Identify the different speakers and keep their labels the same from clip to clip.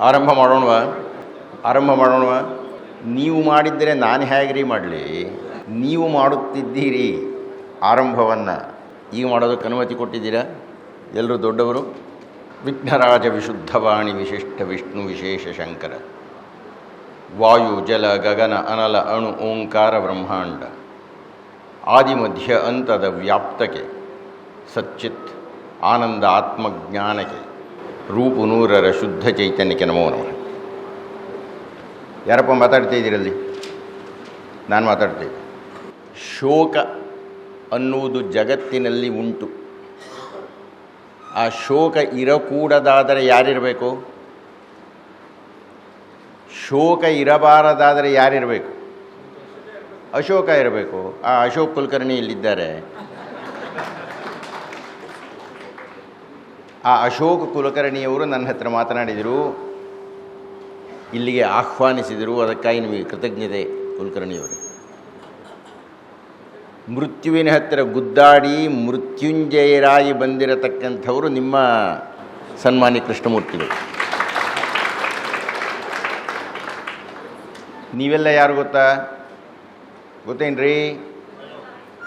Speaker 1: ಆರಂಭ ಮಾಡೋಣವಾ? ನೀವು ಮಾಡಿದ್ದರೆ ನಾನು ಹೇಗ್ರಿ ಮಾಡಲಿ? ನೀವು ಮಾಡುತ್ತಿದ್ದೀರಿ ಆರಂಭವನ್ನು. ಈಗ ಮಾಡೋದಕ್ಕೆ ಅನುಮತಿ ಕೊಟ್ಟಿದ್ದೀರಾ? ಎಲ್ಲರೂ ದೊಡ್ಡವರು. ವಿಘ್ನರಾಜ ವಿಶುದ್ಧವಾಣಿ ವಿಶಿಷ್ಟ ವಿಷ್ಣು ವಿಶೇಷ ಶಂಕರ. ವಾಯು ಜಲ ಗಗನ ಅನಲ ಅಣು ಓಂಕಾರ ಬ್ರಹ್ಮಾಂಡ ಆದಿಮಧ್ಯ ಅಂತದ ವ್ಯಾಪ್ತಕ್ಕೆ ಸಚ್ಚಿತ್ ಆನಂದ ಆತ್ಮಜ್ಞಾನಕ್ಕೆ ರೂಪು ನೂರರ ಶುದ್ಧ ಚೈತನ್ಯಕ್ಕೆ ನಮೋ ನಮಃ. ಯಾರಪ್ಪ ಮಾತಾಡ್ತಾ ಇದ್ದೀರಲ್ಲಿ? ನಾನು ಮಾತಾಡ್ತಾಯಿದ್ದೆ. ಶೋಕ ಅನ್ನುವುದು ಜಗತ್ತಿನಲ್ಲಿ ಉಂಟು. ಆ ಶೋಕ ಇರಕೂಡದಾದರೆ ಯಾರಿರಬೇಕು? ಶೋಕ ಇರಬಾರದಾದರೆ ಯಾರಿರಬೇಕು? ಅಶೋಕ ಇರಬೇಕು. ಆ ಅಶೋಕ್ ಕುಲಕರ್ಣಿ ಇಲ್ಲಿದ್ದಾರೆ. ಆ ಅಶೋಕ್ ಕುಲಕರ್ಣಿಯವರು ನನ್ನ ಹತ್ರ ಮಾತನಾಡಿದರು, ಇಲ್ಲಿಗೆ ಆಹ್ವಾನಿಸಿದರು. ಅದಕ್ಕಾಗಿ ನಿಮಗೆ ಕೃತಜ್ಞತೆ ಕುಲಕರ್ಣಿಯವರು. ಮೃತ್ಯುವಿನ ಹತ್ತಿರ ಗುದ್ದಾಡಿ ಮೃತ್ಯುಂಜಯರಾಗಿ ಬಂದಿರತಕ್ಕಂಥವರು ನಿಮ್ಮ ಸನ್ಮಾನ್ಯ ಕೃಷ್ಣಮೂರ್ತಿಗಳು. ನೀವೆಲ್ಲ ಯಾರು ಗೊತ್ತೇನ್ರಿ?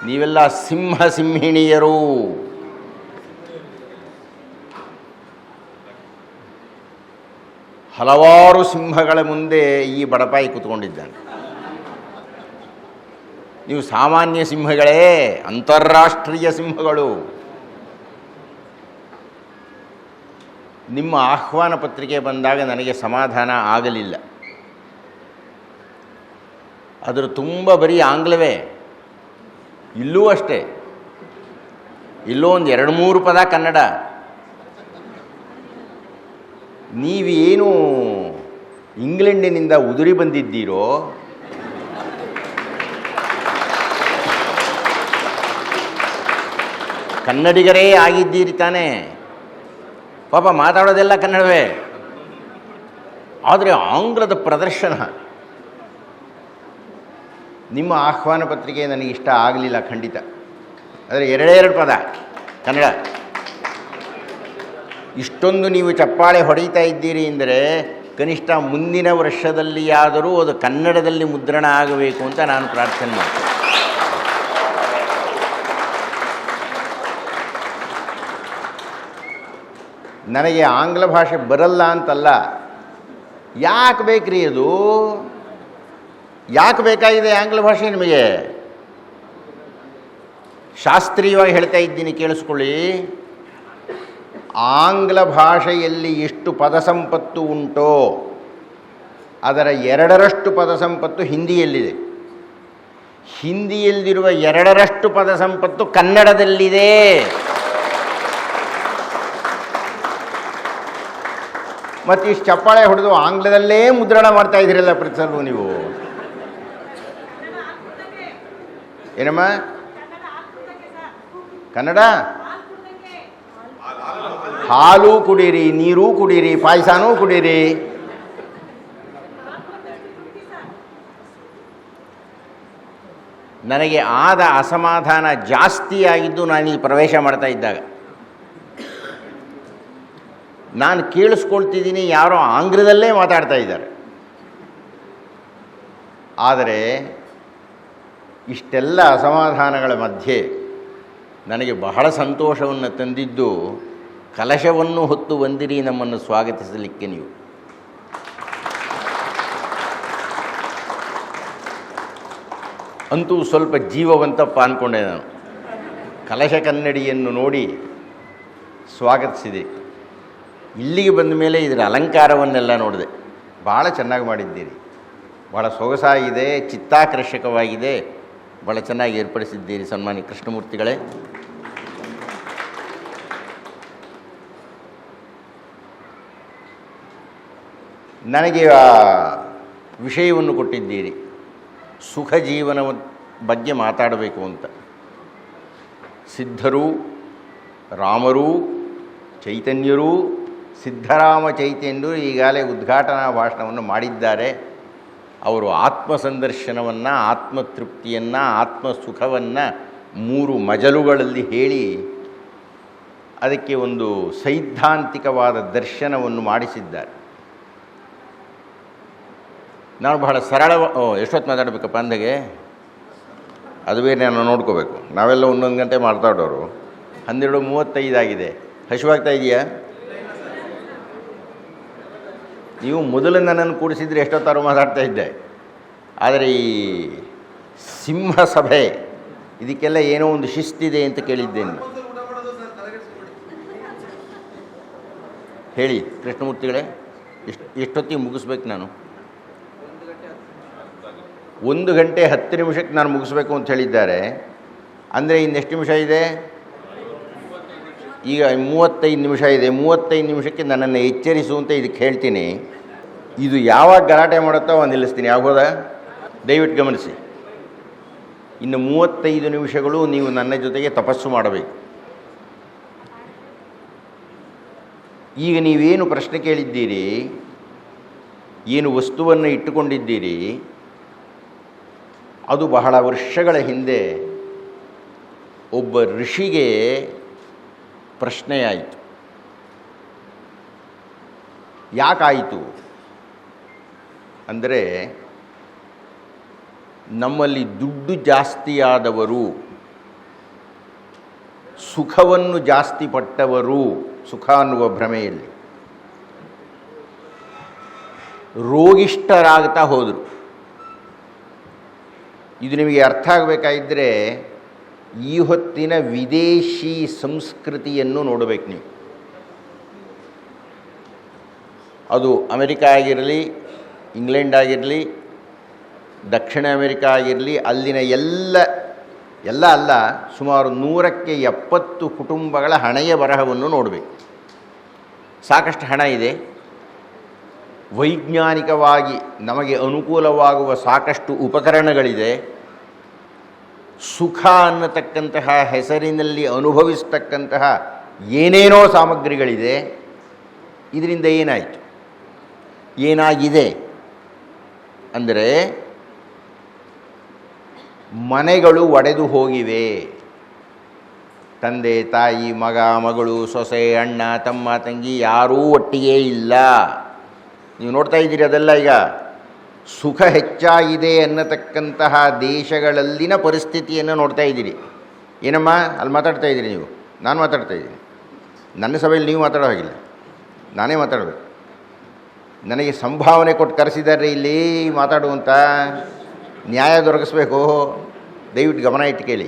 Speaker 1: ನೀವೆಲ್ಲ ಸಿಂಹಿಣಿಯರು. ಹಲವಾರು ಸಿಂಹಗಳ ಮುಂದೆ ಈ ಬಡಪಾಯಿ ಕೂತ್ಕೊಂಡಿದ್ದಾನೆ. ನೀವು ಸಾಮಾನ್ಯ ಸಿಂಹಗಳೇ, ಅಂತಾರಾಷ್ಟ್ರೀಯ ಸಿಂಹಗಳು. ನಿಮ್ಮ ಆಹ್ವಾನ ಪತ್ರಿಕೆ ಬಂದಾಗ ನನಗೆ ಸಮಾಧಾನ ಆಗಲಿಲ್ಲ. ಅದರ ತುಂಬ ಬರೀ ಆಂಗ್ಲವೇ. ಇಲ್ಲೂ ಅಷ್ಟೇ. ಇಲ್ಲೋ ಒಂದು 2-3 ಪದ ಕನ್ನಡ. ನೀವೇನು ಇಂಗ್ಲೆಂಡಿನಿಂದ ಉದುರಿ ಬಂದಿದ್ದೀರೋ, ಕನ್ನಡಿಗರೇ ಆಗಿದ್ದೀರಿ ತಾನೇ. ಪಾಪ ಮಾತಾಡೋದೆಲ್ಲ ಕನ್ನಡವೇ. ಆದರೆ ಆಂಗ್ಲದ ಪ್ರದರ್ಶನ, ನಿಮ್ಮ ಆಹ್ವಾನ ಪತ್ರಿಕೆ ನನಗೆ ಇಷ್ಟ ಆಗಲಿಲ್ಲ ಖಂಡಿತ. ಆದರೆ 2 ಪದ ಕನ್ನಡ. ಇಷ್ಟೊಂದು ನೀವು ಚಪ್ಪಾಳೆ ಹೊಡೀತಾ ಇದ್ದೀರಿ ಅಂದರೆ ಕನಿಷ್ಠ ಮುಂದಿನ ವರ್ಷದಲ್ಲಿಯಾದರೂ ಅದು ಕನ್ನಡದಲ್ಲಿ ಮುದ್ರಣ ಆಗಬೇಕು ಅಂತ ನಾನು ಪ್ರಾರ್ಥನೆ ಮಾಡ್ತೀನಿ. ನನಗೆ ಆಂಗ್ಲ ಭಾಷೆ ಬರಲ್ಲ ಅಂತಲ್ಲ, ಯಾಕೆ ಬೇಕ್ರಿ ಅದು? ಯಾಕೆ ಬೇಕಾಗಿದೆ ಆಂಗ್ಲ ಭಾಷೆ ನಿಮಗೆ? ಶಾಸ್ತ್ರೀಯವಾಗಿ ಹೇಳ್ತಾ ಇದ್ದೀನಿ, ಕೇಳಿಸ್ಕೊಳ್ಳಿ. ಆಂಗ್ಲ ಭಾಷೆಯಲ್ಲಿ ಎಷ್ಟು ಪದ ಸಂಪತ್ತು ಉಂಟೋ ಅದರ 2ರಷ್ಟು ಪದ ಸಂಪತ್ತು ಹಿಂದಿಯಲ್ಲಿದೆ. ಹಿಂದಿಯಲ್ಲಿರುವ 2ರಷ್ಟು ಪದ ಸಂಪತ್ತು ಕನ್ನಡದಲ್ಲಿದೆ. ಮತ್ತು ಇಷ್ಟು ಚಪ್ಪಾಳೆ ಹೊಡೆದು ಆಂಗ್ಲದಲ್ಲೇ ಮುದ್ರಣ ಮಾಡ್ತಾ ಇದ್ದೀರಲ್ಲ ಪ್ರತಿ ಸಲ ನೀವು. ಏನಮ್ಮ? ಕನ್ನಡ ಹಾಲು ಕುಡೀರಿ, ನೀರು ಕುಡೀರಿ, ಪಾಯಸನೂ ಕುಡೀರಿ. ನನಗೆ ಆದ ಅಸಮಾಧಾನ ಜಾಸ್ತಿಯಾಗಿದ್ದು ನಾನು ಇಲ್ಲಿ ಪ್ರವೇಶ ಮಾಡ್ತಾ ಇದ್ದಾಗ. ನಾನು ಕೇಳಿಸ್ಕೊಳ್ತಿದ್ದೀನಿ, ಯಾರೋ ಆಂಗ್ಲದಲ್ಲೇ ಮಾತಾಡ್ತಾ ಇದ್ದಾರೆ. ಆದರೆ ಇಷ್ಟೆಲ್ಲ ಅಸಮಾಧಾನಗಳ ಮಧ್ಯೆ ನನಗೆ ಬಹಳ ಸಂತೋಷವನ್ನು ತಂದಿದ್ದು, ಕಲಶವನ್ನು ಹೊತ್ತು ಬಂದಿರಿ ನಮ್ಮನ್ನು ಸ್ವಾಗತಿಸಲಿಕ್ಕೆ ನೀವು. ಅಂತೂ ಸ್ವಲ್ಪ ಜೀವವಂತಪ್ಪ ಅಂದ್ಕೊಂಡೆ ನಾನು. ಕಲಶ ಕನ್ನಡಿಯನ್ನು ನೋಡಿ ಸ್ವಾಗತಿಸಿದೆ. ಇಲ್ಲಿಗೆ ಬಂದ ಮೇಲೆ ಇದರ ಅಲಂಕಾರವನ್ನೆಲ್ಲ ನೋಡಿದೆ. ಭಾಳ ಚೆನ್ನಾಗಿ ಮಾಡಿದ್ದೀರಿ, ಭಾಳ ಸೊಗಸಾಗಿದೆ, ಚಿತ್ತಾಕರ್ಷಕವಾಗಿದೆ, ಭಾಳ ಚೆನ್ನಾಗಿ ಏರ್ಪಡಿಸಿದ್ದೀರಿ ಸನ್ಮಾನ್ಯ ಕೃಷ್ಣಮೂರ್ತಿಗಳೇ. ನನಗೆ ಆ ವಿಷಯವನ್ನು ಕೊಟ್ಟಿದ್ದೀರಿ, ಸುಖ ಜೀವನ ಬಗ್ಗೆ ಮಾತಾಡಬೇಕು ಅಂತ. ಸಿದ್ಧರು, ರಾಮರು, ಚೈತನ್ಯರು, ಸಿದ್ಧರಾಮ ಚೈತನ್ಯರು ಈಗಾಗಲೇ ಉದ್ಘಾಟನಾ ಭಾಷಣವನ್ನು ಮಾಡಿದ್ದಾರೆ. ಅವರು ಆತ್ಮಸಂದರ್ಶನವನ್ನು, ಆತ್ಮತೃಪ್ತಿಯನ್ನು, ಆತ್ಮಸುಖವನ್ನು 3 ಮಜಲುಗಳಲ್ಲಿ ಹೇಳಿ ಅದಕ್ಕೆ ಒಂದು ಸೈದ್ಧಾಂತಿಕವಾದ ದರ್ಶನವನ್ನು ಮಾಡಿಸಿದ್ದಾರೆ. ನಾನು ಬಹಳ ಸರಳ ಎಷ್ಟೊತ್ತು ಮಾತಾಡಬೇಕಪ್ಪ ಅಂದಾಗೆ ಅದುವೇ ನಾನು ನೋಡ್ಕೋಬೇಕು. ನಾವೆಲ್ಲ 1 ಗಂಟೆ ಮಾತಾಡೋರು. 12:35 ಆಗಿದೆ. ಹಸಿವಾಗ್ತಾ ಇದೆಯಾ? ನೀವು ಮೊದಲು ನನ್ನನ್ನು ಕೂಡಿಸಿದರೆ ಎಷ್ಟೊತ್ತಾರು ಮಾತಾಡ್ತಾ ಇದ್ದೆ. ಆದರೆ ಈ ಸಿಂಹ ಸಭೆ ಇದಕ್ಕೆಲ್ಲ ಏನೋ ಒಂದು ಶಿಸ್ತಿದೆ ಅಂತ ಕೇಳಿದ್ದೇನೆ. ಹೇಳಿ ಕೃಷ್ಣಮೂರ್ತಿಗಳೇ, ಎಷ್ಟೊತ್ತಿಗೆ ಮುಗಿಸ್ಬೇಕು ನಾನು? 1 ಗಂಟೆ 10 ನಿಮಿಷಕ್ಕೆ ನಾನು ಮುಗಿಸ್ಬೇಕು ಅಂತ ಹೇಳಿದ್ದಾರೆ. ಅಂದರೆ ಇನ್ನೆಷ್ಟು ನಿಮಿಷ ಇದೆ? ಈಗ 35 ನಿಮಿಷ ಇದೆ. 35 ನಿಮಿಷಕ್ಕೆ ನನ್ನನ್ನು ಎಚ್ಚರಿಸುವಂತೆ ಇದಕ್ಕೆ ಹೇಳ್ತೀನಿ. ಇದು ಯಾವಾಗ ಗಲಾಟೆ ಮಾಡುತ್ತೋ ಅವಾಗ ನಿಲ್ಲಿಸ್ತೀನಿ. ಆಗ್ಬೋದಾ? ದಯವಿಟ್ಟು ಗಮನಿಸಿ. ಇನ್ನು 35 ನಿಮಿಷಗಳು ನೀವು ನನ್ನ ಜೊತೆಗೆ ತಪಸ್ಸು ಮಾಡಬೇಕು. ಈಗ ನೀವೇನು ಪ್ರಶ್ನೆ ಕೇಳಿದ್ದೀರಿ, ಏನು ವಸ್ತುವನ್ನು ಇಟ್ಟುಕೊಂಡಿದ್ದೀರಿ, ಅದು ಬಹಳ ವರ್ಷಗಳ ಹಿಂದೆ ಒಬ್ಬ ಋಷಿಗೆ ಪ್ರಶ್ನೆಯಾಯಿತು. ಯಾಕಾಯಿತು ಅಂದರೆ, ನಮ್ಮಲ್ಲಿ ದುಡ್ಡು ಜಾಸ್ತಿಯಾದವರು, ಸುಖವನ್ನು ಜಾಸ್ತಿ ಪಟ್ಟವರು, ಸುಖ ಅನ್ನುವ ಭ್ರಮೆಯಲ್ಲಿ ರೋಗಿಷ್ಠರಾಗ್ತಾ ಹೋದರು. ಇದು ನಿಮಗೆ ಅರ್ಥ ಆಗಬೇಕಾಗಿದ್ದರೆ ಈ ಹೊತ್ತಿನ ವಿದೇಶಿ ಸಂಸ್ಕೃತಿಯನ್ನು ನೋಡಬೇಕು ನೀವು. ಅದು ಅಮೆರಿಕ ಆಗಿರಲಿ, ಇಂಗ್ಲೆಂಡ್ ಆಗಿರಲಿ, ದಕ್ಷಿಣ ಅಮೆರಿಕ ಆಗಿರಲಿ, ಅಲ್ಲಿನ ಎಲ್ಲ ಅಲ್ಲ, ಸುಮಾರು 100ಕ್ಕೆ 70 ಕುಟುಂಬಗಳ ಹಣೆಯ ಬರಹವನ್ನು ನೋಡಬೇಕು. ಸಾಕಷ್ಟು ಹಣ ಇದೆ, ವೈಜ್ಞಾನಿಕವಾಗಿ ನಮಗೆ ಅನುಕೂಲವಾಗುವ ಸಾಕಷ್ಟು ಉಪಕರಣಗಳಿದೆ, ಸುಖ ಅನ್ನತಕ್ಕಂತಹ ಹೆಸರಿನಲ್ಲಿ ಅನುಭವಿಸ್ತಕ್ಕಂತಹ ಏನೇನೋ ಸಾಮಗ್ರಿಗಳಿದೆ. ಇದರಿಂದ ಏನಾಗಿದೆ ಅಂದರೆ, ಮನೆಗಳು ಒಡೆದು ಹೋಗಿವೆ. ತಂದೆ ತಾಯಿ, ಮಗ ಮಗಳು, ಸೊಸೆ, ಅಣ್ಣ ತಮ್ಮ ತಂಗಿ ಯಾರೂ ಒಟ್ಟಿಗೆ ಇಲ್ಲ. ನೀವು ನೋಡ್ತಾ ಇದ್ದೀರಿ ಅದೆಲ್ಲ. ಈಗ ಸುಖ ಹೆಚ್ಚಾಗಿದೆ ಅನ್ನತಕ್ಕಂತಹ ದೇಶಗಳಲ್ಲಿನ ಪರಿಸ್ಥಿತಿಯನ್ನು ನೋಡ್ತಾ ಇದ್ದೀರಿ. ಏನಮ್ಮ ಅಲ್ಲಿ ಮಾತಾಡ್ತಾ ಇದ್ದೀರಿ ನೀವು? ನಾನು ಮಾತಾಡ್ತಾ ಇದ್ದೀನಿ. ನನ್ನ ಸಭೆಯಲ್ಲಿ ನೀವು ಮಾತಾಡೋ ಹಾಗಿಲ್ಲ, ನಾನೇ ಮಾತಾಡಬೇಕು. ನನಗೆ ಸಂಭಾವನೆ ಕೊಟ್ಟು ಕರೆಸಿದ್ದಾರೆ ಇಲ್ಲಿ ಮಾತಾಡುವಂಥ. ನ್ಯಾಯ ದೊರಕಿಸ್ಬೇಕು. ದಯವಿಟ್ಟು ಗಮನ ಇಟ್ಟು ಕೇಳಿ.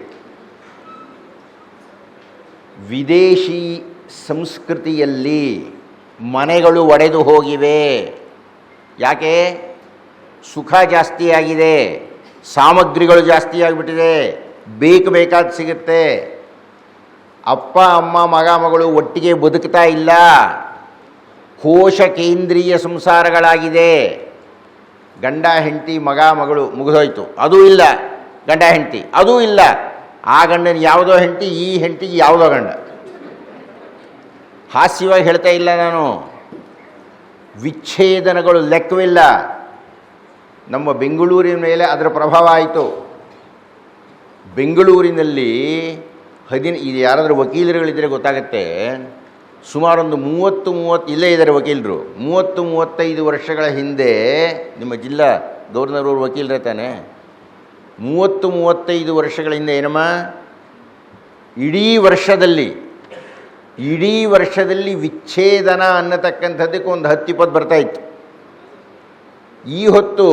Speaker 1: ವಿದೇಶಿ ಸಂಸ್ಕೃತಿಯಲ್ಲಿ ಮನೆಗಳು ಒಡೆದು ಹೋಗಿವೆ. ಯಾಕೆ? ಸುಖ ಜಾಸ್ತಿಯಾಗಿದೆ, ಸಾಮಗ್ರಿಗಳು ಜಾಸ್ತಿ ಆಗಿಬಿಟ್ಟಿದೆ, ಬೇಕಾದ ಸಿಗುತ್ತೆ. ಅಪ್ಪ ಅಮ್ಮ ಮಗ ಮಗಳು ಒಟ್ಟಿಗೆ ಬದುಕ್ತಾ ಇಲ್ಲ, ಕೋಶ ಕೇಂದ್ರೀಯ ಸಂಸಾರಗಳಾಗಿದೆ. ಗಂಡ ಹೆಂಡತಿ ಮಗ ಮಗಳು ಮುಗಿದೋಯ್ತು, ಅದೂ ಇಲ್ಲ. ಗಂಡ ಹೆಂಡತಿ ಅದೂ ಇಲ್ಲ. ಆ ಗಂಡನ ಯಾವುದೋ ಹೆಂಡತಿ, ಈ ಹೆಂಡತಿಗೆ ಯಾವುದೋ ಗಂಡ. ಹಾಸ್ಯವಾಗಿ ಹೇಳ್ತಾ ಇಲ್ಲ ನಾನು. ವಿಚ್ಛೇದನಗಳು ಲೆಕ್ಕವಿಲ್ಲ. ನಮ್ಮ ಬೆಂಗಳೂರಿನ ಮೇಲೆ ಅದರ ಪ್ರಭಾವ ಆಯಿತು. ಬೆಂಗಳೂರಿನಲ್ಲಿ ಇದು ಯಾರಾದರೂ ವಕೀಲರುಗಳಿದ್ದರೆ ಗೊತ್ತಾಗುತ್ತೆ. ಸುಮಾರೊಂದು 30 ಇಲ್ಲೇ ಇದ್ದಾರೆ ವಕೀಲರು. 30-35 ವರ್ಷಗಳ ಹಿಂದೆ ನಿಮ್ಮ ಜಿಲ್ಲಾ ಗವರ್ನರ್ ವಕೀಲರೇ ತಾನೆ. 30-35 ವರ್ಷಗಳ ಹಿಂದೆ ಏನಮ್ಮ, ಇಡೀ ವರ್ಷದಲ್ಲಿ ವಿಚ್ಛೇದನ ಅನ್ನತಕ್ಕಂಥದ್ದಕ್ಕೆ ಒಂದು 10-20 ಬರ್ತಾಯಿತ್ತು. ಈ ಹೊತ್ತು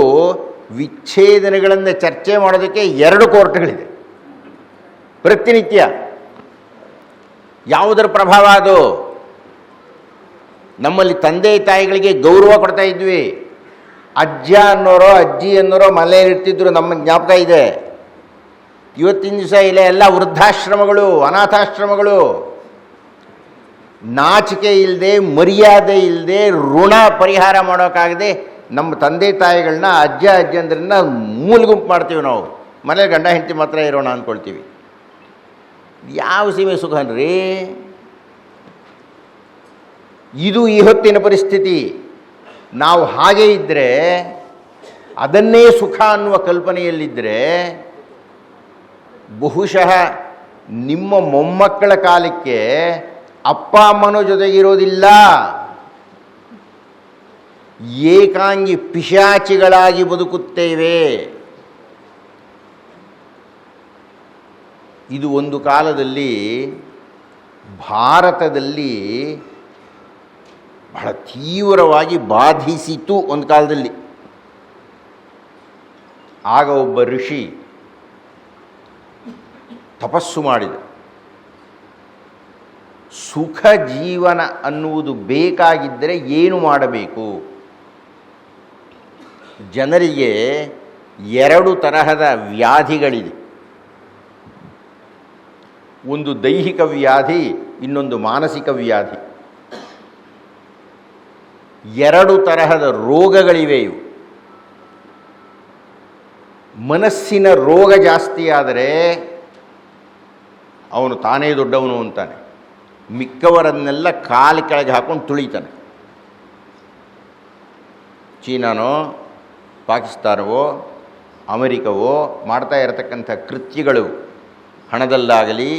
Speaker 1: ವಿಚ್ಛೇದನಗಳನ್ನು ಚರ್ಚೆ ಮಾಡೋದಕ್ಕೆ 2 ಕೋರ್ಟ್ಗಳಿದೆ ಪ್ರತಿನಿತ್ಯ. ಯಾವುದರ ಪ್ರಭಾವ ಅದು? ನಮ್ಮಲ್ಲಿ ತಂದೆ ತಾಯಿಗಳಿಗೆ ಗೌರವ ಕೊಡ್ತಾ ಇದ್ವಿ. ಅಜ್ಜ ಅನ್ನೋರೋ ಅಜ್ಜಿ ಅನ್ನೋರೋ ಮನೆಯಲ್ಲಿರ್ತಿದ್ರು, ನಮ್ಮ ಜ್ಞಾಪಕ ಇದೆ. ಇವತ್ತಿನ ದಿವಸ ಇಲ್ಲ, ಎಲ್ಲ ವೃದ್ಧಾಶ್ರಮಗಳು, ಅನಾಥಾಶ್ರಮಗಳು. ನಾಚಿಕೆ ಇಲ್ಲದೆ, ಮರ್ಯಾದೆ ಇಲ್ಲದೆ, ಋಣ ಪರಿಹಾರ ಮಾಡೋಕ್ಕಾಗದೆ ನಮ್ಮ ತಂದೆ ತಾಯಿಗಳನ್ನ, ಅಜ್ಜಂದ್ರನ್ನ ಮೂಲೆಗುಂಪು ಮಾಡ್ತೀವಿ ನಾವು. ಮನೇಲಿ ಗಂಡ ಹೆಂಡತಿ ಮಾತ್ರ ಇರೋಣ ಅಂದ್ಕೊಳ್ತೀವಿ. ಯಾವ ಸೀಮೆ ಸುಖನ್ರಿ ಇದು? ಈ ಹೊತ್ತಿನ ಪರಿಸ್ಥಿತಿ. ನಾವು ಹಾಗೆ ಇದ್ದರೆ, ಅದನ್ನೇ ಸುಖ ಅನ್ನುವ ಕಲ್ಪನೆಯಲ್ಲಿದ್ದರೆ, ಬಹುಶಃ ನಿಮ್ಮ ಮೊಮ್ಮಕ್ಕಳ ಕಾಲಕ್ಕೆ ಅಪ್ಪ ಅಮ್ಮನ ಜೊತೆಗಿರೋದಿಲ್ಲ. ಏಕಾಂಗಿ ಪಿಶಾಚಿಗಳಾಗಿ ಬದುಕುತ್ತೇವೆ. ಇದು ಒಂದು ಕಾಲದಲ್ಲಿ ಭಾರತದಲ್ಲಿ ಬಹಳ ತೀವ್ರವಾಗಿ ಬಾಧಿಸಿತು. ಒಂದು ಕಾಲದಲ್ಲಿ ಆಗ ಒಬ್ಬ ಋಷಿ ತಪಸ್ಸು ಮಾಡಿದ. ಸುಖ ಜೀವನ ಅನ್ನುವುದು ಬೇಕಾಗಿದ್ದರೆ ಏನು ಮಾಡಬೇಕು? ಜನರಿಗೆ ಎರಡು ತರಹದ ವ್ಯಾಧಿಗಳಿದೆ. ಒಂದು ದೈಹಿಕ ವ್ಯಾಧಿ, ಇನ್ನೊಂದು ಮಾನಸಿಕ ವ್ಯಾಧಿ. ಎರಡು ತರಹದ ರೋಗಗಳಿವೆ ಇವು. ಮನಸ್ಸಿನ ರೋಗ ಜಾಸ್ತಿ ಆದರೆ ಅವನು ತಾನೇ ದೊಡ್ಡವನು ಅಂತಾನೆ, ಮಿಕ್ಕವರನ್ನೆಲ್ಲ ಕಾಲು ಕೆಳಗೆ ಹಾಕೊಂಡು ತುಳಿತಾನೆ. ಚೀನಾನೋ ಪಾಕಿಸ್ತಾನವೋ ಅಮೆರಿಕವೋ ಮಾಡ್ತಾ ಇರತಕ್ಕಂಥ ಕೃತ್ಯಗಳು ಹಣದಲ್ಲಾಗಲಿ,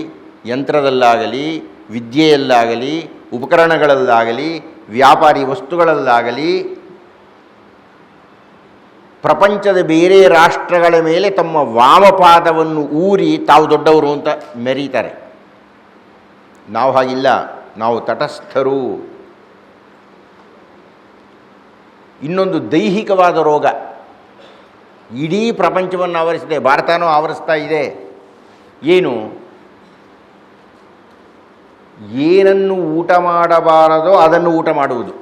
Speaker 1: ಯಂತ್ರದಲ್ಲಾಗಲಿ, ವಿದ್ಯೆಯಲ್ಲಾಗಲಿ, ಉಪಕರಣಗಳಲ್ಲಾಗಲಿ, ವ್ಯಾಪಾರಿ ವಸ್ತುಗಳಲ್ಲಾಗಲಿ ಪ್ರಪಂಚದ ಬೇರೆ ರಾಷ್ಟ್ರಗಳ ಮೇಲೆ ತಮ್ಮ ವಾಮಪಾದವನ್ನು ಊರಿ ತಾವು ದೊಡ್ಡವರು ಅಂತ ಮೆರೀತಾರೆ. ನಾವು ಹಾಗಿಲ್ಲ, ನಾವು ತಟಸ್ಥರು. ಇನ್ನೊಂದು ದೈಹಿಕವಾದ ರೋಗ ಇಡೀ ಪ್ರಪಂಚವನ್ನು ಆವರಿಸಿದೆ, ಭಾರತನೂ ಆವರಿಸ್ತಾ ಇದೆ. ಏನು? ಏನನ್ನು ಊಟ ಮಾಡಬಾರದೋ ಅದನ್ನು ಊಟ ಮಾಡುವುದು,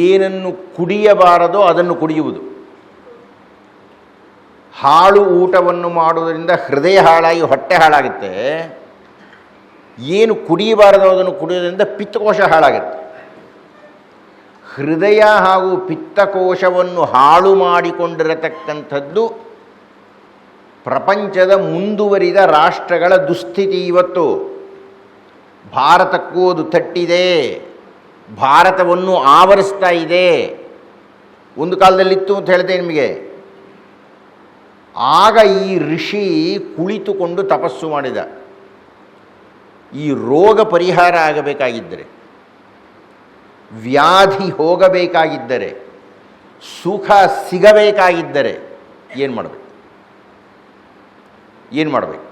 Speaker 1: ಏನನ್ನು ಕುಡಿಯಬಾರದೋ ಅದನ್ನು ಕುಡಿಯುವುದು. ಹಾಳು ಊಟವನ್ನು ಮಾಡುವುದರಿಂದ ಹೃದಯ ಹಾಳಾಗಿ ಹೊಟ್ಟೆ ಹಾಳಾಗುತ್ತೆ. ಏನು ಕುಡಿಯಬಾರದೋ ಅದನ್ನು ಕುಡಿಯೋದ್ರಿಂದ ಪಿತ್ತಕೋಶ ಹಾಳಾಗುತ್ತೆ. ಹೃದಯ ಹಾಗೂ ಪಿತ್ತಕೋಶವನ್ನು ಹಾಳು ಮಾಡಿಕೊಂಡಿರತಕ್ಕಂಥದ್ದು ಪ್ರಪಂಚದ ಮುಂದುವರಿದ ರಾಷ್ಟ್ರಗಳ ದುಸ್ಥಿತಿ ಇವತ್ತು. ಭಾರತಕ್ಕೂ ಅದು ತಟ್ಟಿದೆ, ಭಾರತವನ್ನು ಆವರಿಸ್ತಾ ಇದೆ. ಒಂದು ಕಾಲದಲ್ಲಿತ್ತು ಅಂತ ಹೇಳ್ತೇನೆ ನಿಮಗೆ. ಆಗ ಈ ಋಷಿ ಕುಳಿತುಕೊಂಡು ತಪಸ್ಸು ಮಾಡಿದ. ಈ ರೋಗ ಪರಿಹಾರ ಆಗಬೇಕಾಗಿದ್ದರೆ, ವ್ಯಾಧಿ ಹೋಗಬೇಕಾಗಿದ್ದರೆ, ಸುಖ ಸಿಗಬೇಕಾಗಿದ್ದರೆ ಏನು ಮಾಡಬೇಕು? ಏನು ಮಾಡಬೇಕು?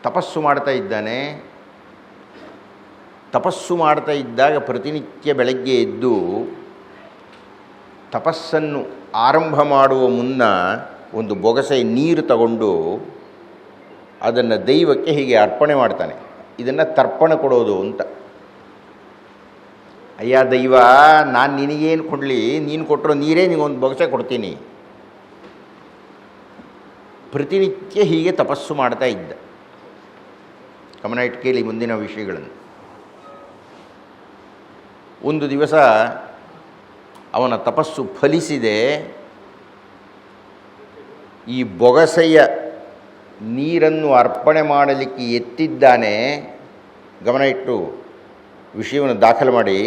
Speaker 1: ತಪಸ್ಸು ಮಾಡ್ತಾ ಇದ್ದಾನೆ. ತಪಸ್ಸು ಮಾಡ್ತಾ ಇದ್ದಾಗ ಪ್ರತಿನಿತ್ಯ ಬೆಳಗ್ಗೆ ಎದ್ದು ತಪಸ್ಸನ್ನು ಆರಂಭ ಮಾಡುವ ಮುನ್ನ ಒಂದು ಬೊಗಸೆ ನೀರು ತಗೊಂಡು ಅದನ್ನು ದೈವಕ್ಕೆ ಹೀಗೆ ಅರ್ಪಣೆ ಮಾಡ್ತಾನೆ. ಇದನ್ನು ತರ್ಪಣ ಕೊಡೋದು ಅಂತ. ಅಯ್ಯ ದೈವ, ನಾನು ನಿನಗೇನು ಕೊಡಲಿ, ನೀನು ಕೊಟ್ಟರು ನೀರೇ ನಿನಗೊಂದು ಬೊಗಸೆ ಕೊಡ್ತೀನಿ. ಪ್ರತಿನಿತ್ಯ ಹೀಗೆ ತಪಸ್ಸು ಮಾಡ್ತಾ ಇದ್ದ. ಗಮನ ಇಟ್ಟು ಕೇಳಿ ಮುಂದಿನ ವಿಷಯಗಳನ್ನು. ಒಂದು ದಿವಸ ಅವನ ತಪಸ್ಸು ಫಲಿಸಿದೆ. ಈ ಬೊಗಸೆಯ ನೀರನ್ನು ಅರ್ಪಣೆ ಮಾಡಲಿಕ್ಕೆ ಎತ್ತಿದ್ದಾನೆ. ಗಮನ ಇಟ್ಟು ವಿಷಯವನ್ನು ದಾಖಲು ಮಾಡಿ.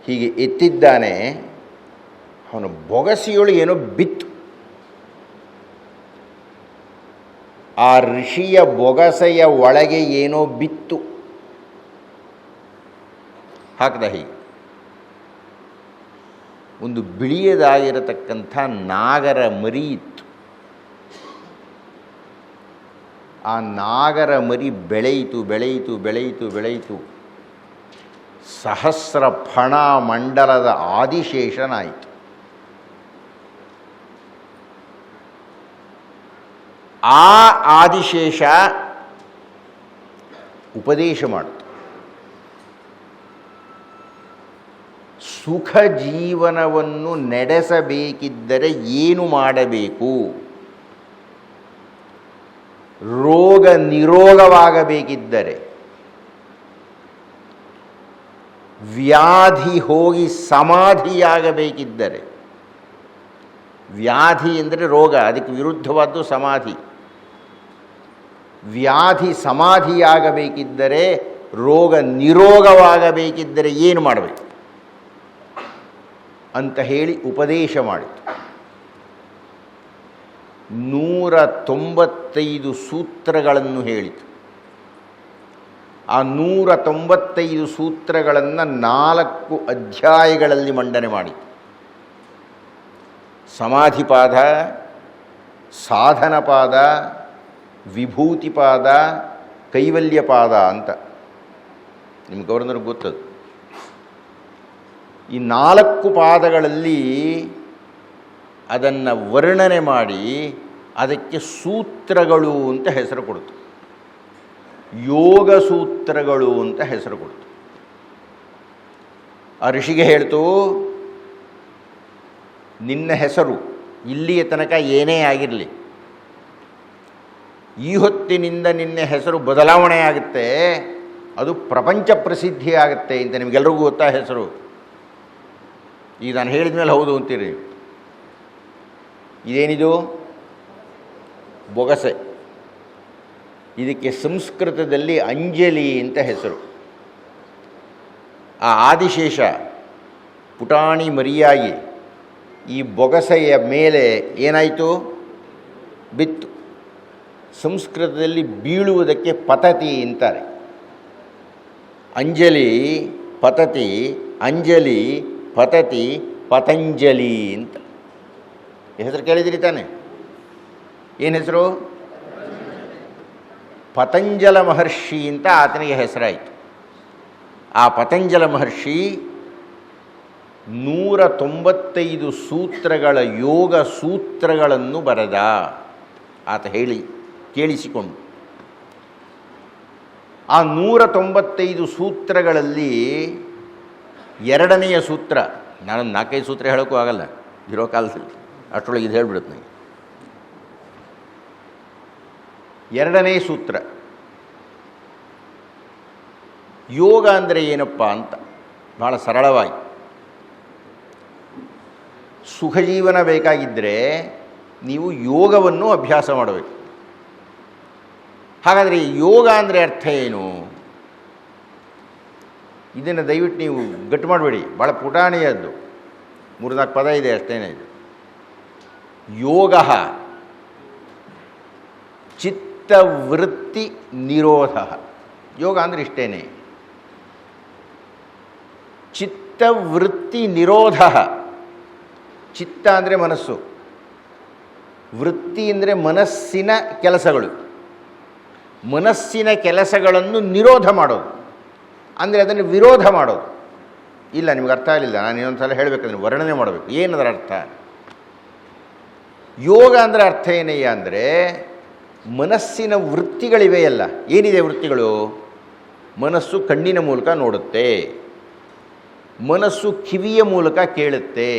Speaker 1: ಹೀಗೆ ಎತ್ತಿದ್ದಾನೆ. ಅವನ ಬೊಗಸೆಯೊಳು ಏನೋ ಬಿತ್ತು. ಆ ಋಷಿಯ ಬೊಗಸೆಯ ಒಳಗೆ ಏನೋ ಬಿತ್ತು. ಹಾಕಿದ ಹೀಗೆ ಒಂದು ಬಿಳಿಯದಾಗಿರತಕ್ಕಂಥ ನಾಗರ ಮರಿ ಇತ್ತು. ಆ ನಾಗರ ಮರಿ ಬೆಳೆಯಿತು ಬೆಳೆಯಿತು ಬೆಳೆಯಿತು ಬೆಳೆಯಿತು. ಸಹಸ್ರ ಫಣ ಮಂಡಲದ ಆದಿಶೇಷನಾಯಿತು. ಆ ಆದಿಶೇಷ ಉಪದೇಶ ಮಾಡಿತು. ಸುಖ ಜೀವನವನ್ನು ನಡೆಸಬೇಕಿದ್ದರೆ ಏನು ಮಾಡಬೇಕು? ರೋಗ ನಿರೋಗವಾಗಬೇಕಿದ್ದರೆ, ವ್ಯಾಧಿ ಹೋಗಿ ಸಮಾಧಿಯಾಗಬೇಕಿದ್ದರೆ, ವ್ಯಾಧಿ ಎಂದರೆ ರೋಗ, ಅದಕ್ಕೆ ವಿರುದ್ಧವಾದ್ದು ಸಮಾಧಿ. ವ್ಯಾಧಿ ಸಮಾಧಿಯಾಗಬೇಕಿದ್ದರೆ, ರೋಗ ನಿರೋಗವಾಗಬೇಕಿದ್ದರೆ ಏನು ಮಾಡಬೇಕು ಅಂತ ಹೇಳಿ ಉಪದೇಶ ಮಾಡಿತು. 195 ಸೂತ್ರಗಳನ್ನು ಹೇಳಿತು. ಆ 195 ಸೂತ್ರಗಳನ್ನು 4 ಅಧ್ಯಾಯಗಳಲ್ಲಿ ಮಂಡನೆ ಮಾಡಿ ಸಮಾಧಿಪಾದ, ಸಾಧನಪಾದ, ವಿಭೂತಿಪಾದ, ಕೈವಲ್ಯಪಾದ ಅಂತ. ನಿಮ್ಮ ಗವರ್ನರ್ಗೆ ಗೊತ್ತದು. ಈ 4 ಪಾದಗಳಲ್ಲಿ ಅದನ್ನು ವರ್ಣನೆ ಮಾಡಿ ಅದಕ್ಕೆ ಸೂತ್ರಗಳು ಅಂತ ಹೆಸರು ಕೊಡ್ತು. ಯೋಗ ಸೂತ್ರಗಳು ಅಂತ ಹೆಸರು ಕೊಡ್ತು. ಆ ಋಷಿಗೆ ಹೇಳ್ತು, ನಿನ್ನ ಹೆಸರು ಇಲ್ಲಿಯ ತನಕ ಏನೇ ಆಗಿರಲಿ, ಈ ಹೊತ್ತಿನಿಂದ ನಿನ್ನ ಹೆಸರು ಬದಲಾವಣೆ ಆಗುತ್ತೆ, ಅದು ಪ್ರಪಂಚ ಪ್ರಸಿದ್ಧಿ ಆಗುತ್ತೆ ಅಂತ. ನಿಮಗೆಲ್ರಿಗೂ ಗೊತ್ತಾ ಹೆಸರು? ಈಗ ನಾನು ಹೇಳಿದ ಮೇಲೆ ಹೌದು ಅಂತೀರಿ. ಇದೇನಿದು? ಬೊಗಸೆ. ಇದಕ್ಕೆ ಸಂಸ್ಕೃತದಲ್ಲಿ ಅಂಜಲಿ ಅಂತ ಹೆಸರು. ಆ ಆದಿಶೇಷ ಪುಟಾಣಿ ಮರಿಯಾಗಿ ಈ ಬೊಗಸೆಯ ಮೇಲೆ ಏನಾಯಿತು? ಬಿತ್ತು. ಸಂಸ್ಕೃತದಲ್ಲಿ ಬೀಳುವುದಕ್ಕೆ ಪತತಿ ಅಂತಾರೆ. ಅಂಜಲಿ, ಪತತಿ, ಅಂಜಲಿ, ಪತತಿ, ಪತಂಜಲಿ ಅಂತ ಹೆಸರು ಕೇಳಿದಿರಿ ತಾನೆ? ಏನು ಹೆಸರು? ಪತಂಜಲ ಮಹರ್ಷಿ ಅಂತ ಆತನಿಗೆ ಹೆಸರಾಯಿತು. ಆ ಪತಂಜಲ ಮಹರ್ಷಿ 195 ಸೂತ್ರಗಳ ಯೋಗ ಸೂತ್ರಗಳನ್ನು ಬರೆದ. ಆತ ಕೇಳಿಸಿಕೊಂಡು ಆ 195 ಸೂತ್ರಗಳಲ್ಲಿ 2ನೆಯ ಸೂತ್ರ, ನಾನೊಂದು 4-5 ಸೂತ್ರ ಹೇಳೋಕ್ಕೂ ಆಗಲ್ಲ ಇರೋ ಕಾಲದಲ್ಲಿ, ಅಷ್ಟರೊಳಗೆ ಇದು ಹೇಳ್ಬಿಡುತ್ತೆ ನನಗೆ. 2ನೇ ಸೂತ್ರ ಯೋಗ ಅಂದರೆ ಏನಪ್ಪ ಅಂತ ಭಾಳ ಸರಳವಾಗಿ. ಸುಖಜೀವನ ಬೇಕಾಗಿದ್ದರೆ ನೀವು ಯೋಗವನ್ನು ಅಭ್ಯಾಸ ಮಾಡಬೇಕು. ಹಾಗಾದರೆ ಯೋಗ ಅಂದರೆ ಅರ್ಥ ಏನು? ಇದನ್ನು ದಯವಿಟ್ಟು ನೀವು ಗಟ್ಟು ಮಾಡಬೇಡಿ, ಭಾಳ ಪುಟಾಣಿಯದ್ದು, 3-4 ಪದ ಇದೆ ಅಷ್ಟೇನೇ. ಇದು ಯೋಗ ಚಿತ್ತವೃತ್ತಿ ನಿರೋಧ. ಯೋಗ ಅಂದರೆ ಇಷ್ಟೇನೆ, ಚಿತ್ತವೃತ್ತಿ ನಿರೋಧ. ಚಿತ್ತ ಅಂದರೆ ಮನಸ್ಸು, ವೃತ್ತಿ ಅಂದರೆ ಮನಸ್ಸಿನ ಕೆಲಸಗಳು. ಮನಸ್ಸಿನ ಕೆಲಸಗಳನ್ನು ನಿರೋಧ ಮಾಡೋದು ಅಂದರೆ ಅದನ್ನು ವಿರೋಧ ಮಾಡೋದು. ಇಲ್ಲ, ನಿಮ್ಗೆ ಅರ್ಥ ಆಗಲಿಲ್ಲ, ನಾನು ಇನ್ನೊಂದು ಸಲ ಹೇಳಬೇಕಂದ್ರೆ ವರ್ಣನೆ ಮಾಡಬೇಕು. ಏನದರ ಅರ್ಥ? ಯೋಗ ಅಂದರೆ ಅರ್ಥ ಏನಯ್ಯ ಅಂದರೆ ಮನಸ್ಸಿನ ವೃತ್ತಿಗಳಿವೆಯಲ್ಲ. ಏನಿದೆ ವೃತ್ತಿಗಳು? ಮನಸ್ಸು ಕಣ್ಣಿನ ಮೂಲಕ ನೋಡುತ್ತೆ, ಮನಸ್ಸು ಕಿವಿಯ ಮೂಲಕ ಕೇಳುತ್ತೆ,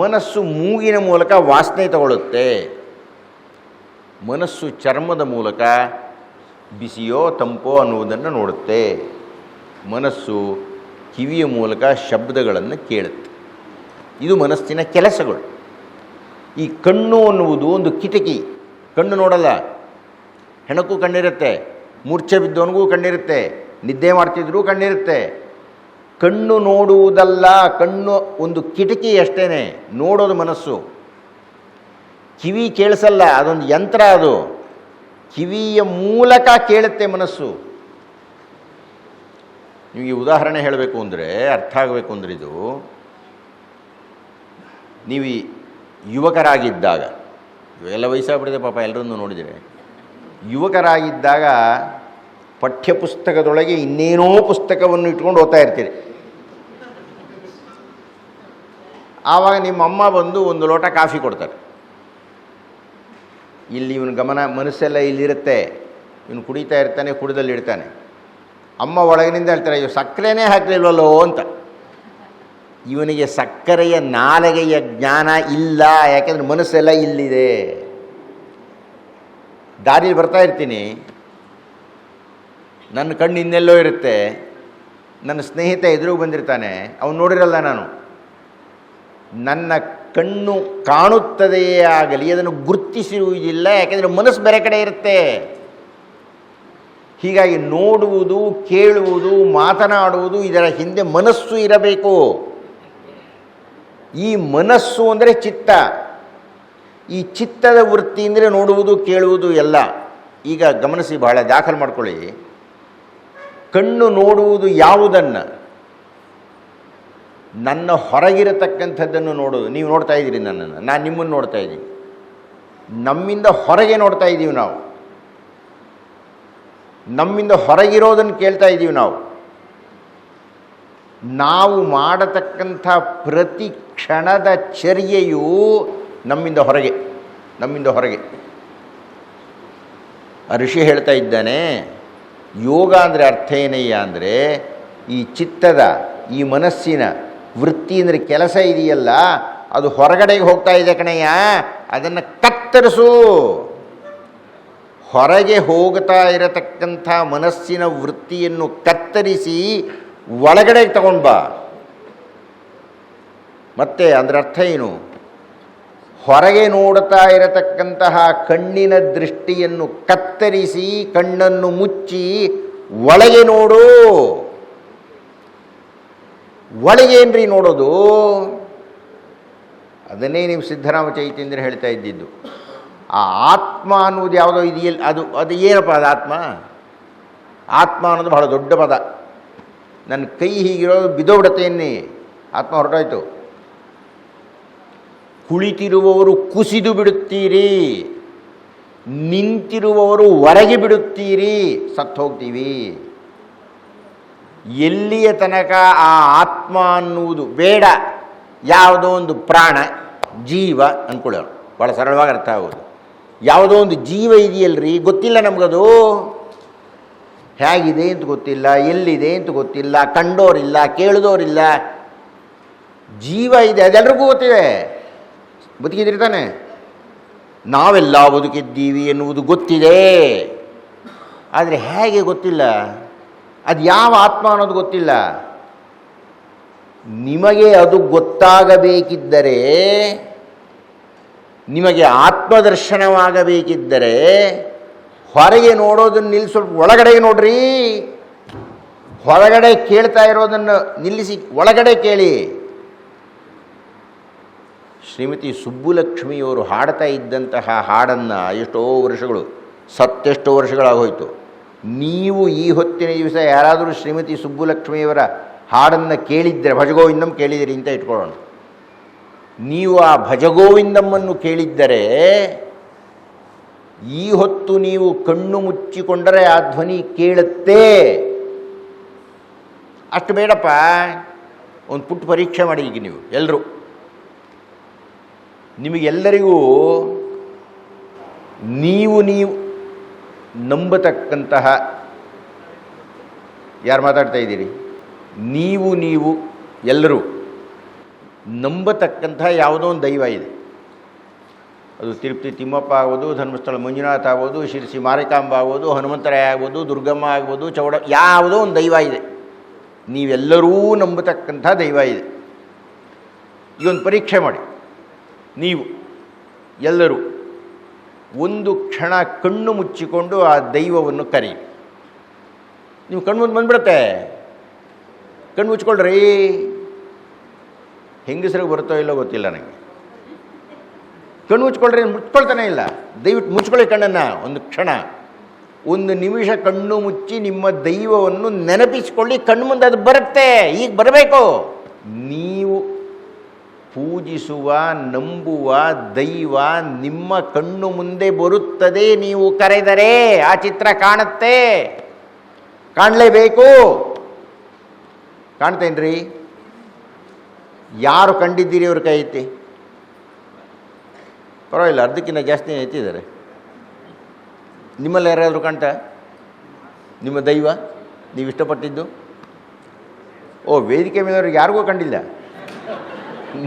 Speaker 1: ಮನಸ್ಸು ಮೂಗಿನ ಮೂಲಕ ವಾಸನೆ ತಗೊಳ್ಳುತ್ತೆ, ಮನಸ್ಸು ಚರ್ಮದ ಮೂಲಕ ಬಿಸಿಯೋ ತಂಪೋ ಅನ್ನುವುದನ್ನು ನೋಡುತ್ತೆ, ಮನಸ್ಸು ಕಿವಿಯ ಮೂಲಕ ಶಬ್ದಗಳನ್ನು ಕೇಳುತ್ತೆ. ಇದು ಮನಸ್ಸಿನ ಕೆಲಸಗಳು. ಈ ಕಣ್ಣು ಅನ್ನುವುದು ಒಂದು ಕಿಟಕಿ. ಕಣ್ಣು ನೋಡಲ್ಲ, ಹೆಣಕ್ಕೂ ಕಣ್ಣಿರುತ್ತೆ, ಮೂರ್ಛೆ ಬಿದ್ದವನಿಗೂ ಕಣ್ಣಿರುತ್ತೆ, ನಿದ್ದೆ ಮಾಡ್ತಿದ್ರೂ ಕಣ್ಣಿರುತ್ತೆ. ಕಣ್ಣು ನೋಡುವುದಲ್ಲ, ಕಣ್ಣು ಒಂದು ಕಿಟಕಿ ಅಷ್ಟೇ, ನೋಡೋದು ಮನಸ್ಸು. ಕಿವಿ ಕೇಳಿಸಲ್ಲ, ಅದೊಂದು ಯಂತ್ರ. ಅದು ಕಿವಿಯ ಮೂಲಕ ಕೇಳುತ್ತೆ ಮನಸ್ಸು. ನಿಮಗೆ ಉದಾಹರಣೆ ಹೇಳಬೇಕು ಅಂದರೆ, ಅರ್ಥ ಆಗಬೇಕು ಅಂದರೆ, ಇದು ನೀವು ಯುವಕರಾಗಿದ್ದಾಗ, ಇವೆಲ್ಲ ವಯಸ್ಸಾಗ್ಬಿಟ್ಟಿದೆ ಪಾಪ, ಎಲ್ಲರನ್ನೂ ನೋಡಿದರೆ, ಯುವಕರಾಗಿದ್ದಾಗ ಪಠ್ಯಪುಸ್ತಕದೊಳಗೆ ಇನ್ನೇನೋ ಪುಸ್ತಕವನ್ನು ಇಟ್ಕೊಂಡು ಓದ್ತಾ ಇರ್ತೀರಿ. ಆವಾಗ ನಿಮ್ಮ ಅಮ್ಮ ಬಂದು ಒಂದು ಲೋಟ ಕಾಫಿ ಕೊಡ್ತಾರೆ. ಇಲ್ಲಿ ಇವನ ಗಮನ, ಮನಸ್ಸೆಲ್ಲ ಇಲ್ಲಿರುತ್ತೆ, ಇವನು ಕುಡಿತಾ ಇರ್ತಾನೆ, ಕುಡಿದಲ್ಲಿ ಇಡ್ತಾನೆ. ಅಮ್ಮ ಒಳಗಿನಿಂದ ಹೇಳ್ತಾರೆ, ಅಯ್ಯೋ ಸಕ್ಕರೆನೇ ಹಾಕಲಿಲ್ವಲ್ಲೋ ಅಂತ. ಇವನಿಗೆ ಸಕ್ಕರೆಯ ನಾಲಿಗೆಯ ಜ್ಞಾನ ಇಲ್ಲ, ಯಾಕೆಂದರೆ ಮನಸ್ಸೆಲ್ಲ ಇಲ್ಲಿದೆ. ದಾರಿಯಲ್ಲಿ ಬರ್ತಾ ಇರ್ತೀನಿ, ನನ್ನ ಕಣ್ಣು ಇನ್ನೆಲ್ಲೋ ಇರುತ್ತೆ, ನನ್ನ ಸ್ನೇಹಿತ ಎದುರು ಬಂದಿರ್ತಾನೆ, ಅವನು ನೋಡಿರಲ್ಲ ನಾನು. ನನ್ನ ಕಣ್ಣು ಕಾಣುತ್ತದೆಯೇ ಆಗಲಿ ಅದನ್ನು ಗುರುತಿಸಿರುವುದಿಲ್ಲ, ಯಾಕೆಂದರೆ ಮನಸ್ಸು ಬೇರೆ ಕಡೆ ಇರುತ್ತೆ. ಹೀಗಾಗಿ ನೋಡುವುದು, ಕೇಳುವುದು, ಮಾತನಾಡುವುದು, ಇದರ ಹಿಂದೆ ಮನಸ್ಸು ಇರಬೇಕು. ಈ ಮನಸ್ಸು ಅಂದರೆ ಚಿತ್ತ. ಈ ಚಿತ್ತದ ವೃತ್ತಿ ಅಂದರೆ ನೋಡುವುದು, ಕೇಳುವುದು ಎಲ್ಲ. ಈಗ ಗಮನಿಸಿ, ಬಹಳ ದಾಖಲು ಮಾಡ್ಕೊಳ್ಳಿ. ಕಣ್ಣು ನೋಡುವುದು ಯಾವುದನ್ನು? ನನ್ನ ಹೊರಗಿರತಕ್ಕಂಥದ್ದನ್ನು ನೋಡೋದು. ನೀವು ನೋಡ್ತಾ ಇದ್ದೀರಿ ನನ್ನನ್ನು, ನಾನು ನಿಮ್ಮನ್ನು ನೋಡ್ತಾ ಇದ್ದೀನಿ. ನಮ್ಮಿಂದ ಹೊರಗೆ ನೋಡ್ತಾ ಇದ್ದೀವಿ ನಾವು, ನಮ್ಮಿಂದ ಹೊರಗಿರೋದನ್ನು ಕೇಳ್ತಾ ಇದ್ದೀವಿ ನಾವು. ನಾವು ಮಾಡತಕ್ಕಂಥ ಪ್ರತಿ ಕ್ಷಣದ ಚರ್ಯೆಯೂ ನಮ್ಮಿಂದ ಹೊರಗೆ, ನಮ್ಮಿಂದ ಹೊರಗೆ. ಆ ಋಷಿ ಹೇಳ್ತಾ ಇದ್ದಾನೆ, ಯೋಗ ಅಂದರೆ ಅರ್ಥ ಏನಯ್ಯ ಅಂದರೆ, ಈ ಚಿತ್ತದ, ಈ ಮನಸ್ಸಿನ ವೃತ್ತಿ ಅಂದರೆ ಕೆಲಸ ಇದೆಯಲ್ಲ, ಅದು ಹೊರಗಡೆಗೆ ಹೋಗ್ತಾ ಇದೆ ಕಣಯ್ಯ, ಅದನ್ನು ಕತ್ತರಿಸು. ಹೊರಗೆ ಹೋಗ್ತಾ ಇರತಕ್ಕಂಥ ಮನಸ್ಸಿನ ವೃತ್ತಿಯನ್ನು ಕತ್ತರಿಸಿ ಒಳಗಡೆಗೆ ತಗೊಂಡು ಬಾ. ಮತ್ತೆ ಅದರ ಅರ್ಥ ಏನು? ಹೊರಗೆ ನೋಡ್ತಾ ಇರತಕ್ಕಂತಹ ಕಣ್ಣಿನ ದೃಷ್ಟಿಯನ್ನು ಕತ್ತರಿಸಿ ಕಣ್ಣನ್ನು ಮುಚ್ಚಿ ಒಳಗೆ ನೋಡು. ಒಳಗೇನ್ರಿ ನೋಡೋದು? ಅದನ್ನೇ ನೀವು ಸಿದ್ಧರಾಮ ಚೈತನ್ಯರು ಹೇಳ್ತಾ ಇದ್ದಿದ್ದು. ಆ ಆತ್ಮ ಅನ್ನೋದು ಯಾವುದೋ ಇದೆಯಲ್ಲ, ಅದು ಏನಪ್ಪ ಅದು ಆತ್ಮ? ಆತ್ಮ ಅನ್ನೋದು ಬಹಳ ದೊಡ್ಡ ಪದ. ನನ್ನ ಕೈ ಹೀಗಿರೋದು ಬಿದ್ದೋಬಿಡತ್ತೇನೆ, ಆತ್ಮ ಹೊರಟಾಯ್ತು. ಕುಳಿತಿರುವವರು ಕುಸಿದು ಬಿಡುತ್ತೀರಿ, ನಿಂತಿರುವವರು ಹೊರಗೆ ಬಿಡುತ್ತೀರಿ, ಸತ್ತು ಹೋಗ್ತೀವಿ. ಎಲ್ಲಿಯ ತನಕ ಆ ಆತ್ಮ ಅನ್ನುವುದು ಬೇಡ, ಯಾವುದೋ ಒಂದು ಪ್ರಾಣ ಜೀವ ಅಂದ್ಕೊಳ್ಳೋರು, ಭಾಳ ಸರಳವಾಗಿ ಅರ್ಥ ಆಗೋದು. ಯಾವುದೋ ಒಂದು ಜೀವ ಇದೆಯಲ್ರಿ, ಗೊತ್ತಿಲ್ಲ ನಮಗದು ಹೇಗಿದೆ ಅಂತ ಗೊತ್ತಿಲ್ಲ, ಎಲ್ಲಿದೆ ಅಂತ ಗೊತ್ತಿಲ್ಲ, ಕಂಡೋರಿಲ್ಲ, ಕೇಳಿದೋರಿಲ್ಲ. ಜೀವ ಇದೆ, ಅದೆಲ್ಲರಿಗೂ ಗೊತ್ತಿದೆ. ಬದುಕಿದ್ರಿ ತಾನೆ? ನಾವೆಲ್ಲ ಬದುಕಿದ್ದೀವಿ ಎನ್ನುವುದು ಗೊತ್ತಿದೆ, ಆದರೆ ಹೇಗೆ ಗೊತ್ತಿಲ್ಲ. ಅದು ಯಾವ ಆತ್ಮ ಅನ್ನೋದು ಗೊತ್ತಿಲ್ಲ. ನಿಮಗೆ ಅದು ಗೊತ್ತಾಗಬೇಕಿದ್ದರೆ, ನಿಮಗೆ ಆತ್ಮದರ್ಶನವಾಗಬೇಕಿದ್ದರೆ ಹೊರಗೆ ನೋಡೋದನ್ನು ನಿಲ್ಲಿಸಿ ಸ್ವಲ್ಪ ಒಳಗಡೆ ನೋಡ್ರಿ. ಹೊರಗಡೆ ಕೇಳ್ತಾ ಇರೋದನ್ನು ನಿಲ್ಲಿಸಿ ಒಳಗಡೆ ಕೇಳಿ. ಶ್ರೀಮತಿ ಸುಬ್ಬುಲಕ್ಷ್ಮಿಯವರು ಹಾಡ್ತಾ ಇದ್ದಂತಹ ಹಾಡನ್ನು ಎಷ್ಟೋ ವರ್ಷಗಳು, ಸತ್ತೆಷ್ಟೋ ವರ್ಷಗಳಾಗೋಯ್ತು. ನೀವು ಈ ಹೊತ್ತಿನ ದಿವಸ ಯಾರಾದರೂ ಶ್ರೀಮತಿ ಸುಬ್ಬುಲಕ್ಷ್ಮಿಯವರ ಹಾಡನ್ನು ಕೇಳಿದ್ದರೆ, ಭಜಗೋವಿಂದಂ ಕೇಳಿದಿರಿ ಅಂತ ಇಟ್ಕೊಳ್ಳೋಣ. ನೀವು ಆ ಭಜಗೋವಿಂದಮ್ಮನ್ನು ಕೇಳಿದ್ದರೆ, ಈ ಹೊತ್ತು ನೀವು ಕಣ್ಣು ಮುಚ್ಚಿಕೊಂಡರೆ ಆ ಧ್ವನಿ ಕೇಳುತ್ತೆ. ಅಷ್ಟು ಬೇಡಪ್ಪ, ಒಂದು ಪುಟ್ಟ ಪರೀಕ್ಷೆ ಮಾಡಿ. ಈಗ ನೀವು ಎಲ್ಲರೂ, ನಿಮಗೆಲ್ಲರಿಗೂ ನೀವು ನಂಬತಕ್ಕಂತಹ, ಯಾರು ಮಾತಾಡ್ತಾ ಇದ್ದೀರಿ? ನೀವು ಎಲ್ಲರೂ ನಂಬತಕ್ಕಂತಹ ಯಾವುದೋ ಒಂದು ದೈವ ಇದೆ. ಅದು ತಿರುಪತಿ ತಿಮ್ಮಪ್ಪ ಆಗ್ಬೋದು, ಧರ್ಮಸ್ಥಳ ಮಂಜುನಾಥ ಆಗ್ಬೋದು, ಶಿರಸಿ ಮಾರಿಕಾಂಬ ಆಗ್ಬೋದು, ಹನುಮಂತರಾಯ ಆಗ್ಬೋದು, ದುರ್ಗಮ್ಮ ಆಗ್ಬೋದು, ಚೌಡ, ಯಾವುದೋ ಒಂದು ದೈವ ಇದೆ. ನೀವೆಲ್ಲರೂ ನಂಬತಕ್ಕಂಥ ದೈವ ಇದೆ. ಈಗೊಂದು ಪರೀಕ್ಷೆ ಮಾಡಿ. ನೀವು ಎಲ್ಲರೂ ಒಂದು ಕ್ಷಣ ಕಣ್ಣು ಮುಚ್ಚಿಕೊಂಡು ಆ ದೈವವನ್ನು ಕರಿ. ನೀವು ಕಣ್ಣು ಮುಂದೆ ಬಂದ್ಬಿಡುತ್ತೆ. ಕಣ್ಣು ಮುಚ್ಕೊಳ್ರಿ. ಹೆಂಗಸರಿಗೆ ಬರುತ್ತೋ ಇಲ್ಲೋ ಗೊತ್ತಿಲ್ಲ ನನಗೆ. ಕಣ್ಣು ಮುಚ್ಕೊಳ್ರಿ. ಮುಚ್ಕೊಳ್ತಾನೆ ಇಲ್ಲ. ದಯವಿಟ್ಟು ಮುಚ್ಕೊಳ್ಳಿ ಕಣ್ಣನ್ನು ಒಂದು ಕ್ಷಣ, ಒಂದು ನಿಮಿಷ ಕಣ್ಣು ಮುಚ್ಚಿ ನಿಮ್ಮ ದೈವವನ್ನು ನೆನಪಿಸಿಕೊಳ್ಳಿ. ಕಣ್ಣು ಮುಂದೆ ಅದು ಬರುತ್ತೆ, ಈಗ ಬರಬೇಕು. ನೀವು ಪೂಜಿಸುವ, ನಂಬುವ ದೈವ ನಿಮ್ಮ ಕಣ್ಣು ಮುಂದೆ ಬರುತ್ತದೆ. ನೀವು ಕರೆದರೆ ಆ ಚಿತ್ರ ಕಾಣುತ್ತೆ. ಕಾಣಲೇಬೇಕು. ಕಾಣ್ತೇನ್ರಿ? ಯಾರು ಕಂಡಿದ್ದೀರಿ ಅವ್ರ ಕೈ ಎತ್ತಿ. ಪರವಾಗಿಲ್ಲ, ಅರ್ಧಕ್ಕಿಂತ ಜಾಸ್ತಿ ಎತ್ತಿದ್ದಾರೆ. ನಿಮ್ಮಲ್ಲಿ ಯಾರಾದರೂ ಕಾಣ್ತಾ? ನಿಮ್ಮ ದೈವ ನೀವು ಇಷ್ಟಪಟ್ಟಿದ್ದು? ಓ, ವೇದಿಕೆ ಮೇಲವ್ರಿಗೆ ಯಾರಿಗೂ ಕಂಡಿಲ್ಲ,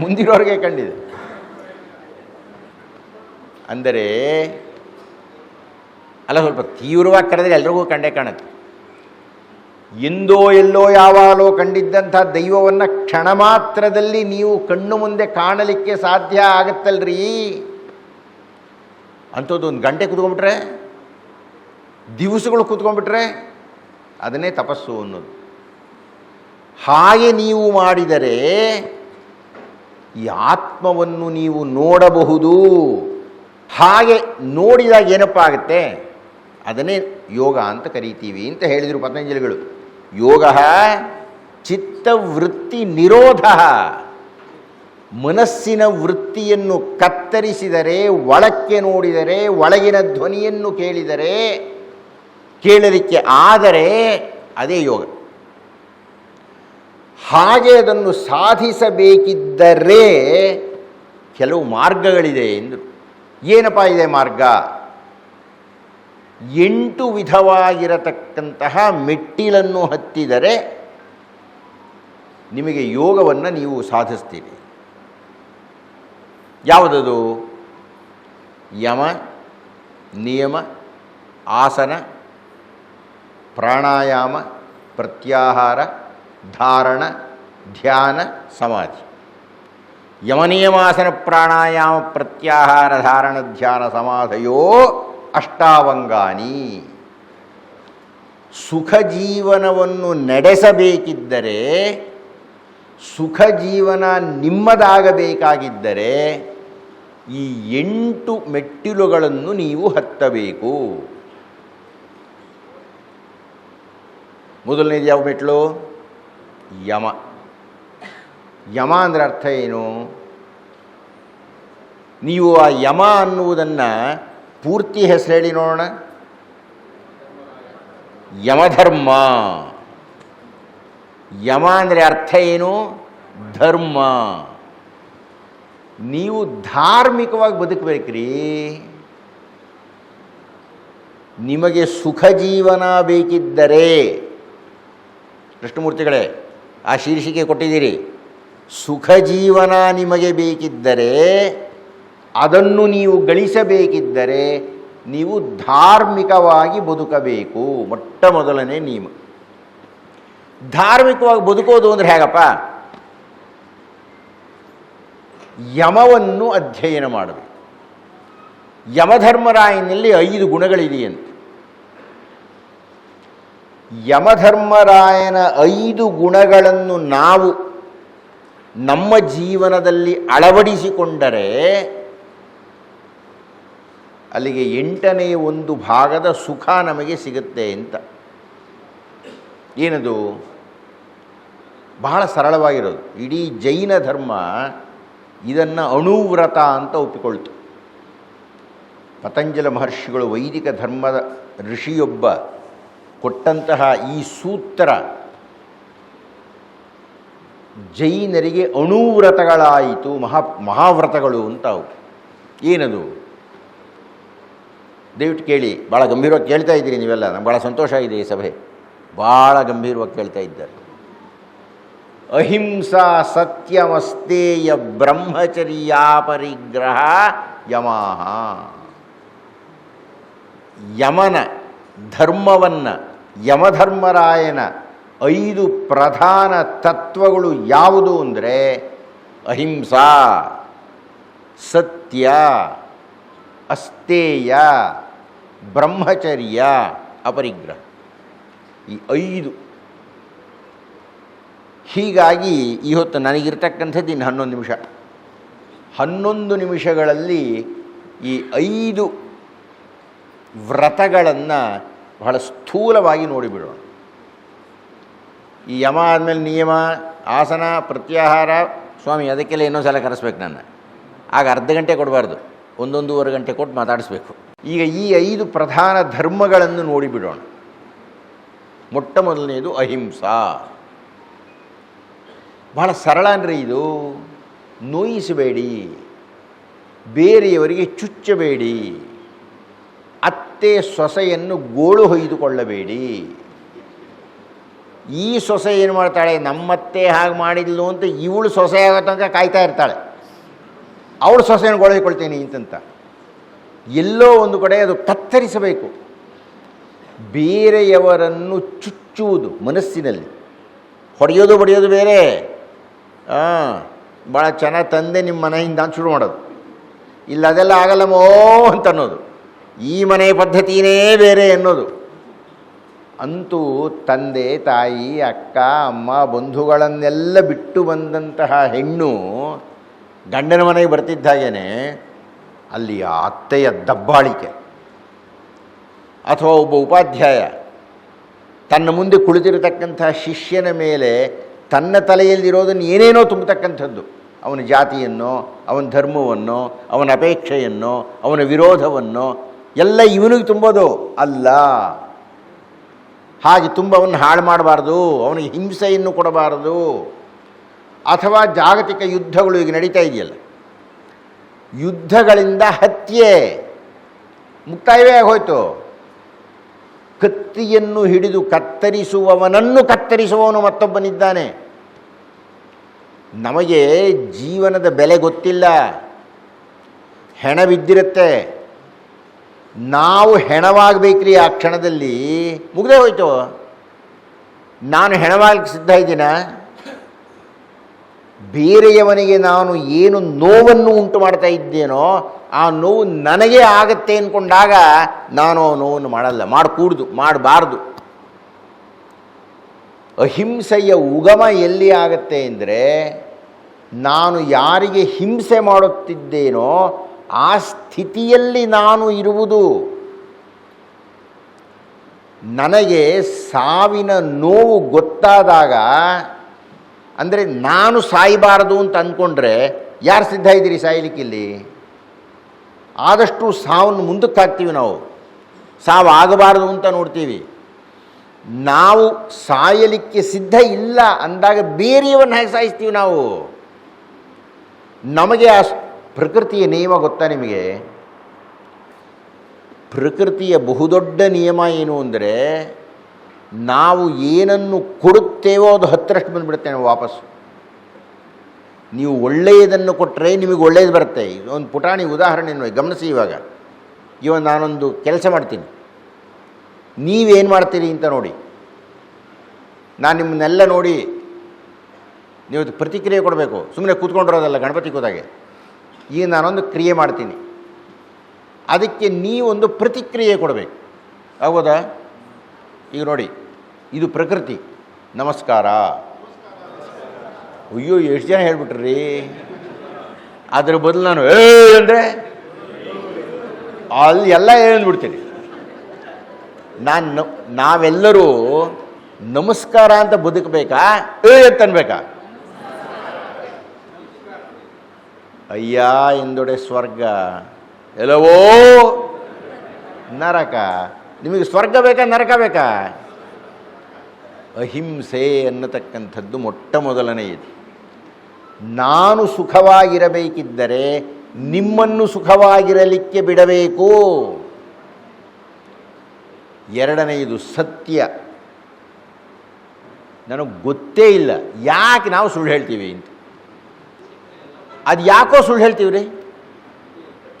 Speaker 1: ಮುಂದಿರೋರಿಗೆ ಕಂಡಿದೆ. ಅಂದರೆ ಅಲ್ಲ, ಸ್ವಲ್ಪ ತೀವ್ರವಾಗಿ ಕರೆದರೆ ಎಲ್ರಿಗೂ ಕಂಡೇ ಕಾಣುತ್ತೆ. ಎಂದೋ ಎಲ್ಲೋ ಯಾವಾಗಲೋ ಕಂಡಿದ್ದಂಥ ದೈವವನ್ನು ಕ್ಷಣ ಮಾತ್ರದಲ್ಲಿ ನೀವು ಕಣ್ಣು ಮುಂದೆ ಕಾಣಲಿಕ್ಕೆ ಸಾಧ್ಯ ಆಗತ್ತಲ್ರಿ. ಅಂಥದ್ದು ಒಂದು ಗಂಟೆ ಕೂತ್ಕೊಂಡ್ಬಿಟ್ರೆ, ದಿವಸಗಳು ಕೂತ್ಕೊಂಡ್ಬಿಟ್ರೆ, ಅದನ್ನೇ ತಪಸ್ಸು ಅನ್ನೋದು. ಹಾಗೆ ನೀವು ಮಾಡಿದರೆ ಈ ಆತ್ಮವನ್ನು ನೀವು ನೋಡಬಹುದು. ಹಾಗೆ ನೋಡಿದಾಗ ಏನಪ್ಪ ಆಗುತ್ತೆ? ಅದನ್ನೇ ಯೋಗ ಅಂತ ಕರೀತೀವಿ ಅಂತ ಹೇಳಿದರು ಪತಂಜಲಿಗಳು. ಯೋಗ ಚಿತ್ತವೃತ್ತಿ ನಿರೋಧ. ಮನಸ್ಸಿನ ವೃತ್ತಿಯನ್ನು ಕತ್ತರಿಸಿದರೆ, ಒಳಕ್ಕೆ ನೋಡಿದರೆ, ಒಳಗಿನ ಧ್ವನಿಯನ್ನು ಕೇಳಿದರೆ, ಕೇಳಲಿಕ್ಕೆ ಆದರೆ ಅದೇ ಯೋಗ. ಹಾಗೆ ಅದನ್ನು ಸಾಧಿಸಬೇಕಿದ್ದರೆ ಕೆಲವು ಮಾರ್ಗಗಳಿದೆ ಎಂದರು. ಏನಪ್ಪ ಇದೆ ಮಾರ್ಗ? 8 ವಿಧವಾಗಿರತಕ್ಕಂತಹ ಮೆಟ್ಟಿಲನ್ನು ಹತ್ತಿದರೆ ನಿಮಗೆ ಯೋಗವನ್ನು ನೀವು ಸಾಧಿಸ್ತೀರಿ. ಯಾವುದದು? ಯಮ, ನಿಯಮ, ಆಸನ, ಪ್ರಾಣಾಯಾಮ, ಪ್ರತ್ಯಾಹಾರ, ಧಾರಣ, ಧ್ಯಾನ, ಸಮಾಧಿ. ಯಮನಿಯಮಾಸನ ಪ್ರಾಣಾಯಾಮ ಪ್ರತ್ಯಾಹಾರ ಧಾರಣ ಧ್ಯಾನ ಸಮಾಧಯೋ ಅಷ್ಟಾವಂಗಾನಿ. ಸುಖ ಜೀವನವನ್ನು ನಡೆಸಬೇಕಿದ್ದರೆ, ಸುಖ ಜೀವನ ನಿಮ್ಮದಾಗಬೇಕಾಗಿದ್ದರೆ ಈ 8 ಮೆಟ್ಟಿಲುಗಳನ್ನು ನೀವು ಹತ್ತಬೇಕು. ಮೊದಲನೇದು ಯಾವ ಮೆಟ್ಟಿಲು? ಯಮ. ಯಮ ಅಂದರೆ ಅರ್ಥ ಏನು? ನೀವು ಆ ಯಮ ಅನ್ನುವುದನ್ನು ಪೂರ್ತಿ ಹೆಸರು ಹೇಳಿ ನೋಡೋಣ. ಯಮಧರ್ಮ. ಯಮ ಅಂದರೆ ಅರ್ಥ ಏನು? ಧರ್ಮ. ನೀವು ಧಾರ್ಮಿಕವಾಗಿ ಬದುಕಬೇಕ್ರಿ. ನಿಮಗೆ ಸುಖ ಜೀವನ ಬೇಕಿದ್ದರೆ, ಕೃಷ್ಣಮೂರ್ತಿಗಳೇ ಆ ಶೀರ್ಷಿಕೆ ಕೊಟ್ಟಿದ್ದೀರಿ, ಸುಖ ಜೀವನ ನಿಮಗೆ ಬೇಕಿದ್ದರೆ, ಅದನ್ನು ನೀವು ಗಳಿಸಬೇಕಿದ್ದರೆ ನೀವು ಧಾರ್ಮಿಕವಾಗಿ ಬದುಕಬೇಕು. ಮೊಟ್ಟ ಮೊದಲನೇ ನಿಯಮ. ಧಾರ್ಮಿಕವಾಗಿ ಬದುಕೋದು ಅಂದರೆ ಹೇಗಪ್ಪ? ಯಮವನ್ನು ಅಧ್ಯಯನ ಮಾಡಬೇಕು. ಯಮಧರ್ಮರಾಯನಲ್ಲಿ 5 ಗುಣಗಳಿದೆಯಂತೆ. ಯಮಧರ್ಮರಾಯನ 5 ಗುಣಗಳನ್ನು ನಾವು ನಮ್ಮ ಜೀವನದಲ್ಲಿ ಅಳವಡಿಸಿಕೊಂಡರೆ ಅಲ್ಲಿಗೆ 8ನೇ 1 ಭಾಗದ ಸುಖ ನಮಗೆ ಸಿಗುತ್ತೆ ಅಂತ. ಏನದು? ಬಹಳ ಸರಳವಾಗಿರೋದು. ಇಡೀ ಜೈನ ಧರ್ಮ ಇದನ್ನು ಅಣುವ್ರತ ಅಂತ ಒಪ್ಪಿಕೊಳ್ತು. ಪತಂಜಲ ಮಹರ್ಷಿಗಳು ವೈದಿಕ ಧರ್ಮದ ಋಷಿಯೊಬ್ಬ ಕೊಟ್ಟಂತಹ ಈ ಸೂತ್ರ ಜೈನರಿಗೆ ಅಣುವ್ರತಗಳಾಯಿತು. ಮಹಾವ್ರತಗಳು ಅಂತ ಅವು. ಏನದು? ದಯವಿಟ್ಟು ಕೇಳಿ. ಭಾಳ ಗಂಭೀರವಾಗಿ ಕೇಳ್ತಾ ಇದ್ದೀರಿ ನೀವೆಲ್ಲ. ನಮ್ಗೆ ಭಾಳ ಸಂತೋಷ ಇದೆ. ಈ ಸಭೆ ಭಾಳ ಗಂಭೀರವಾಗಿ ಕೇಳ್ತಾ ಇದ್ದಾರೆ. ಅಹಿಂಸಾ ಸತ್ಯಮಸ್ತೇಯ ಬ್ರಹ್ಮಚರ್ಯಾ ಪರಿಗ್ರಹ ಯಮಃ. ಯಮನ ಧರ್ಮವನ್ನು, ಯಮಧರ್ಮರಾಯನ 5 ಪ್ರಧಾನ ತತ್ವಗಳು ಯಾವುದು ಅಂದರೆ ಅಹಿಂಸಾ, ಸತ್ಯ, ಅಸ್ತೇಯ, ಬ್ರಹ್ಮಚರ್ಯ, ಅಪರಿಗ್ರಹ. ಈ 5. ಹೀಗಾಗಿ ಇವತ್ತು ನನಗಿರ್ತಕ್ಕಂಥದ್ದು ಇನ್ನು 11 ನಿಮಿಷ. 11 ನಿಮಿಷಗಳಲ್ಲಿ ಈ 5 ವ್ರತಗಳನ್ನು ಬಹಳ ಸ್ಥೂಲವಾಗಿ ನೋಡಿಬಿಡೋಣ. ಈ ಯಮ ಆದಮೇಲೆ ನಿಯಮ, ಆಸನ, ಪ್ರತ್ಯಾಹಾರ. ಸ್ವಾಮಿ ಅದಕ್ಕೆಲ್ಲ ಇನ್ನೊಂದು ಸಲ ಕರೆಸ್ಬೇಕು ನನ್ನ. ಆಗ ಅರ್ಧ ಗಂಟೆ ಕೊಡಬಾರ್ದು, 1-1.5 ಗಂಟೆ ಕೊಟ್ಟು ಮಾತಾಡಿಸ್ಬೇಕು. ಈಗ ಈ 5 ಪ್ರಧಾನ ಧರ್ಮಗಳನ್ನು ನೋಡಿಬಿಡೋಣ. ಮೊಟ್ಟ ಮೊದಲನೇದು ಅಹಿಂಸಾ. ಬಹಳ ಸರಳ ಅಂದರೆ ಇದು. ನೋಯಿಸಬೇಡಿ, ಬೇರೆಯವರಿಗೆ ಚುಚ್ಚಬೇಡಿ, ಅತ್ತೆ ಸೊಸೆಯನ್ನು ಗೋಳು ಹೊಯ್ದುಕೊಳ್ಳಬೇಡಿ. ಈ ಸೊಸೆ ಏನು ಮಾಡ್ತಾಳೆ? ನಮ್ಮತ್ತೆ ಹಾಗೆ ಮಾಡಿದ್ಲು ಅಂತ ಇವಳು ಸೊಸೆ ಆಗೋ ತನಕ ಕಾಯ್ತಾ ಇರ್ತಾಳೆ. ಅವಳು ಸೊಸೆಯನ್ನು ಗೋಳು ಹೊಯ್ಕೊಳ್ತೀನಿ ಅಂತಂತ. ಎಲ್ಲೋ ಒಂದು ಕಡೆ ಅದು ಕತ್ತರಿಸಬೇಕು. ಬೇರೆಯವರನ್ನು ಚುಚ್ಚುವುದು ಮನಸ್ಸಿನಲ್ಲಿ. ಹೊಡೆಯೋದು ಬಡಿಯೋದು ಬೇರೆ. ಭಾಳ ಚೆನ್ನಾಗಿ ತಂದೆ ನಿಮ್ಮ ಮನೆಯಿಂದ ಅಂತ ಶುರು ಮಾಡೋದು. ಇಲ್ಲ ಅದೆಲ್ಲ ಆಗಲ್ಲಮ್ಮೋ ಅಂತ ಅನ್ನೋದು. ಈ ಮನೆ ಪದ್ಧತಿಯೇ ಬೇರೆ ಅನ್ನೋದು. ಅಂತೂ ತಂದೆ, ತಾಯಿ, ಅಕ್ಕ, ಅಮ್ಮ, ಬಂಧುಗಳನ್ನೆಲ್ಲ ಬಿಟ್ಟು ಬಂದಂತಹ ಹೆಣ್ಣು ಗಂಡನ ಮನೆಗೆ ಬರ್ತಿದ್ದಾಗೇನೆ ಅಲ್ಲಿ ಆ ಅತ್ತೆಯ ದಬ್ಬಾಳಿಕೆ, ಅಥವಾ ಒಬ್ಬ ಉಪಾಧ್ಯಾಯ ತನ್ನ ಮುಂದೆ ಕುಳಿತಿರತಕ್ಕಂಥ ಶಿಷ್ಯನ ಮೇಲೆ ತನ್ನ ತಲೆಯಲ್ಲಿರೋದನ್ನು ಏನೇನೋ ತುಂಬತಕ್ಕಂಥದ್ದು, ಅವನ ಜಾತಿಯನ್ನು, ಅವನ ಧರ್ಮವನ್ನು, ಅವನ ಅಪೇಕ್ಷೆಯನ್ನು, ಅವನ ವಿರೋಧವನ್ನು ಎಲ್ಲ ಇವನಿಗೆ ತುಂಬೋದು ಅಲ್ಲ. ಹಾಗೆ ತುಂಬ ಅವನ್ನ ಹಾಳು ಮಾಡಬಾರ್ದು, ಅವನಿಗೆ ಹಿಂಸೆಯನ್ನು ಕೊಡಬಾರದು. ಅಥವಾ ಜಾಗತಿಕ ಯುದ್ಧಗಳು ಈಗ ನಡೀತಾ ಇದೆಯಲ್ಲ, ಯುದ್ಧಗಳಿಂದ ಹತ್ಯೆ ಮುಕ್ತಾಯವೇ ಆಗೋಯ್ತು. ಕತ್ತಿಯನ್ನು ಹಿಡಿದು ಕತ್ತರಿಸುವವನನ್ನು ಕತ್ತರಿಸುವವನು ಮತ್ತೊಬ್ಬನಿದ್ದಾನೆ. ನಮಗೆ ಜೀವನದ ಬೆಲೆ ಗೊತ್ತಿಲ್ಲ, ಹೆಣ ಬಿದ್ದಿರುತ್ತೆ, ನಾವು ಹೆಣವಾಗಬೇಕ್ರಿ. ಆ ಕ್ಷಣದಲ್ಲಿ ಮುಗ್ದೇ ಹೋಯ್ತು. ನಾನು ಹೆಣವಾಗಲಿಕ್ಕೆ ಸಿದ್ಧ ಇದ್ದೀನ? ಬೇರೆಯವನಿಗೆ ನಾನು ಏನು ನೋವನ್ನು ಉಂಟು ಮಾಡ್ತಾ ಇದ್ದೇನೋ ಆ ನೋವು ನನಗೇ ಆಗತ್ತೆ ಅಂದ್ಕೊಂಡಾಗ ನಾನು ಆ ನೋವನ್ನು ಮಾಡಬಾರ್ದು. ಅಹಿಂಸೆಯ ಉಗಮ ಎಲ್ಲಿ ಆಗತ್ತೆ ಅಂದರೆ, ನಾನು ಯಾರಿಗೆ ಹಿಂಸೆ ಮಾಡುತ್ತಿದ್ದೇನೋ ಆ ಸ್ಥಿತಿಯಲ್ಲಿ ನಾನು ಇರುವುದು. ನನಗೆ ಸಾವಿನ ನೋವು ಗೊತ್ತಾದಾಗ, ಅಂದರೆ ನಾನು ಸಾಯಬಾರದು ಅಂತ ಅಂದ್ಕೊಂಡ್ರೆ ಯಾರು ಸಿದ್ಧ ಇದ್ದೀರಿ ಸಾಯಲಿಕ್ಕಿಲ್ಲಿ? ಆದಷ್ಟು ಸಾವನ್ನು ಮುಂದಕ್ಕೆ ಹಾಕ್ತೀವಿ ನಾವು, ಸಾವು ಆಗಬಾರದು ಅಂತ ನೋಡ್ತೀವಿ. ನಾವು ಸಾಯಲಿಕ್ಕೆ ಸಿದ್ಧ ಇಲ್ಲ ಅಂದಾಗ ಬೇರೆಯವನ್ನು ಹೇಗೆ ಸಾಯಿಸ್ತೀವಿ ನಾವು? ನಮಗೆ ಆ ಪ್ರಕೃತಿಯ ನಿಯಮ ಗೊತ್ತಾ ನಿಮಗೆ? ಪ್ರಕೃತಿಯ ಬಹುದೊಡ್ಡ ನಿಯಮ ಏನು ಅಂದರೆ, ನಾವು ಏನನ್ನು ಕೊಡುತ್ತೇವೋ ಅದು 10ರಷ್ಟು ಬಂದುಬಿಡುತ್ತೆ ನಾವು ವಾಪಸ್ಸು. ನೀವು ಒಳ್ಳೆಯದನ್ನು ಕೊಟ್ಟರೆ ನಿಮಗೆ ಒಳ್ಳೆಯದು ಬರುತ್ತೆ. ಒಂದು ಪುಟಾಣಿ ಉದಾಹರಣೆ ನೋಡಿ, ಗಮನಿಸಿ. ಇವಾಗ ನಾನೊಂದು ಕೆಲಸ ಮಾಡ್ತೀನಿ, ನೀವೇನು ಮಾಡ್ತೀರಿ ಅಂತ ನೋಡಿ. ನಾನು ನಿಮ್ಮನ್ನೆಲ್ಲ ನೋಡಿ ನೀವು ಪ್ರತಿಕ್ರಿಯೆ ಕೊಡಬೇಕು, ಸುಮ್ಮನೆ ಕೂತ್ಕೊಂಡಿರೋದಲ್ಲ. ಗಣಪತಿ ಕೂತಾಗೆ ಈಗ ನಾನೊಂದು ಕ್ರಿಯೆ ಮಾಡ್ತೀನಿ, ಅದಕ್ಕೆ ನೀವೊಂದು ಪ್ರತಿಕ್ರಿಯೆ ಕೊಡಬೇಕು. ಆಗೋದಾ? ಈಗ ನೋಡಿ, ಇದು ಪ್ರಕೃತಿ. ನಮಸ್ಕಾರ. ಅಯ್ಯೋ ಎಷ್ಟು ಜನ ಹೇಳ್ಬಿಟ್ರಿ. ಅದ್ರ ಬದಲು ನಾನು ಅಂದರೆ ಅಲ್ಲಿ ಎಲ್ಲ ಹೇಳ್ಬಿಡ್ತೀನಿ. ನಾವೆಲ್ಲರೂ ನಮಸ್ಕಾರ ಅಂತ ಬದುಕಬೇಕಾ ಅಂತ ಅನ್ಬೇಕಾ? ಅಯ್ಯ ಎಂದೊಡೆ ಸ್ವರ್ಗ, ಎಲ್ಲವೋ ನರಕ. ನಿಮಗೆ ಸ್ವರ್ಗ ಬೇಕಾ ನರಕ ಬೇಕಾ? ಅಹಿಂಸೆ ಅನ್ನತಕ್ಕಂಥದ್ದು ಮೊಟ್ಟ ಮೊದಲನೆಯದು. ನಾನು ಸುಖವಾಗಿರಬೇಕಿದ್ದರೆ ನಿಮ್ಮನ್ನು ಸುಖವಾಗಿರಲಿಕ್ಕೆ ಬಿಡಬೇಕು. ಎರಡನೆಯದು ಸತ್ಯ. ನನಗೆ ಗೊತ್ತೇ ಇಲ್ಲ ಯಾಕೆ ನಾವು ಸುಳ್ಳು ಹೇಳ್ತೀವಿ ಅಂತ. ಅದು ಯಾಕೋ ಸುಳ್ಳು ಹೇಳ್ತೀವಿ ರೀ,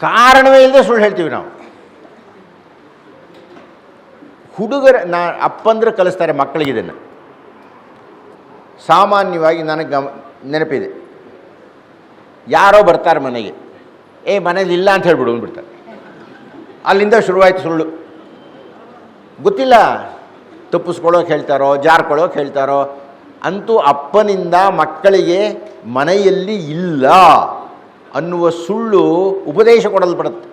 Speaker 1: ಕಾರಣವೇ ಇಲ್ಲದೆ ಸುಳ್ಳು ಹೇಳ್ತೀವಿ ನಾವು. ಅಪ್ಪಂದ್ರೆ ಕಲಿಸ್ತಾರೆ ಮಕ್ಕಳಿಗೆ ಇದನ್ನು. ಸಾಮಾನ್ಯವಾಗಿ ನನಗೆ ನೆನಪಿದೆ, ಯಾರೋ ಬರ್ತಾರೆ ಮನೆಗೆ, ಮನೇಲಿ ಇಲ್ಲ ಅಂತ ಹೇಳ್ಬಿಡು ಅಂದ್ಬಿಡ್ತಾರೆ. ಅಲ್ಲಿಂದ ಶುರುವಾಯಿತು ಸುಳ್ಳು. ಗೊತ್ತಿಲ್ಲ, ತಪ್ಪಿಸ್ಕೊಳ್ಳೋಕೆ ಹೇಳ್ತಾರೋ ಜಾರ್ಕೊಳ್ಳೋಕೆ ಹೇಳ್ತಾರೋ, ಅಂತೂ ಅಪ್ಪನಿಂದ ಮಕ್ಕಳಿಗೆ ಮನೆಯಲ್ಲಿ ಇಲ್ಲ ಅನ್ನುವ ಸುಳ್ಳು ಉಪದೇಶ ಕೊಡಲ್ಪಡುತ್ತೆ.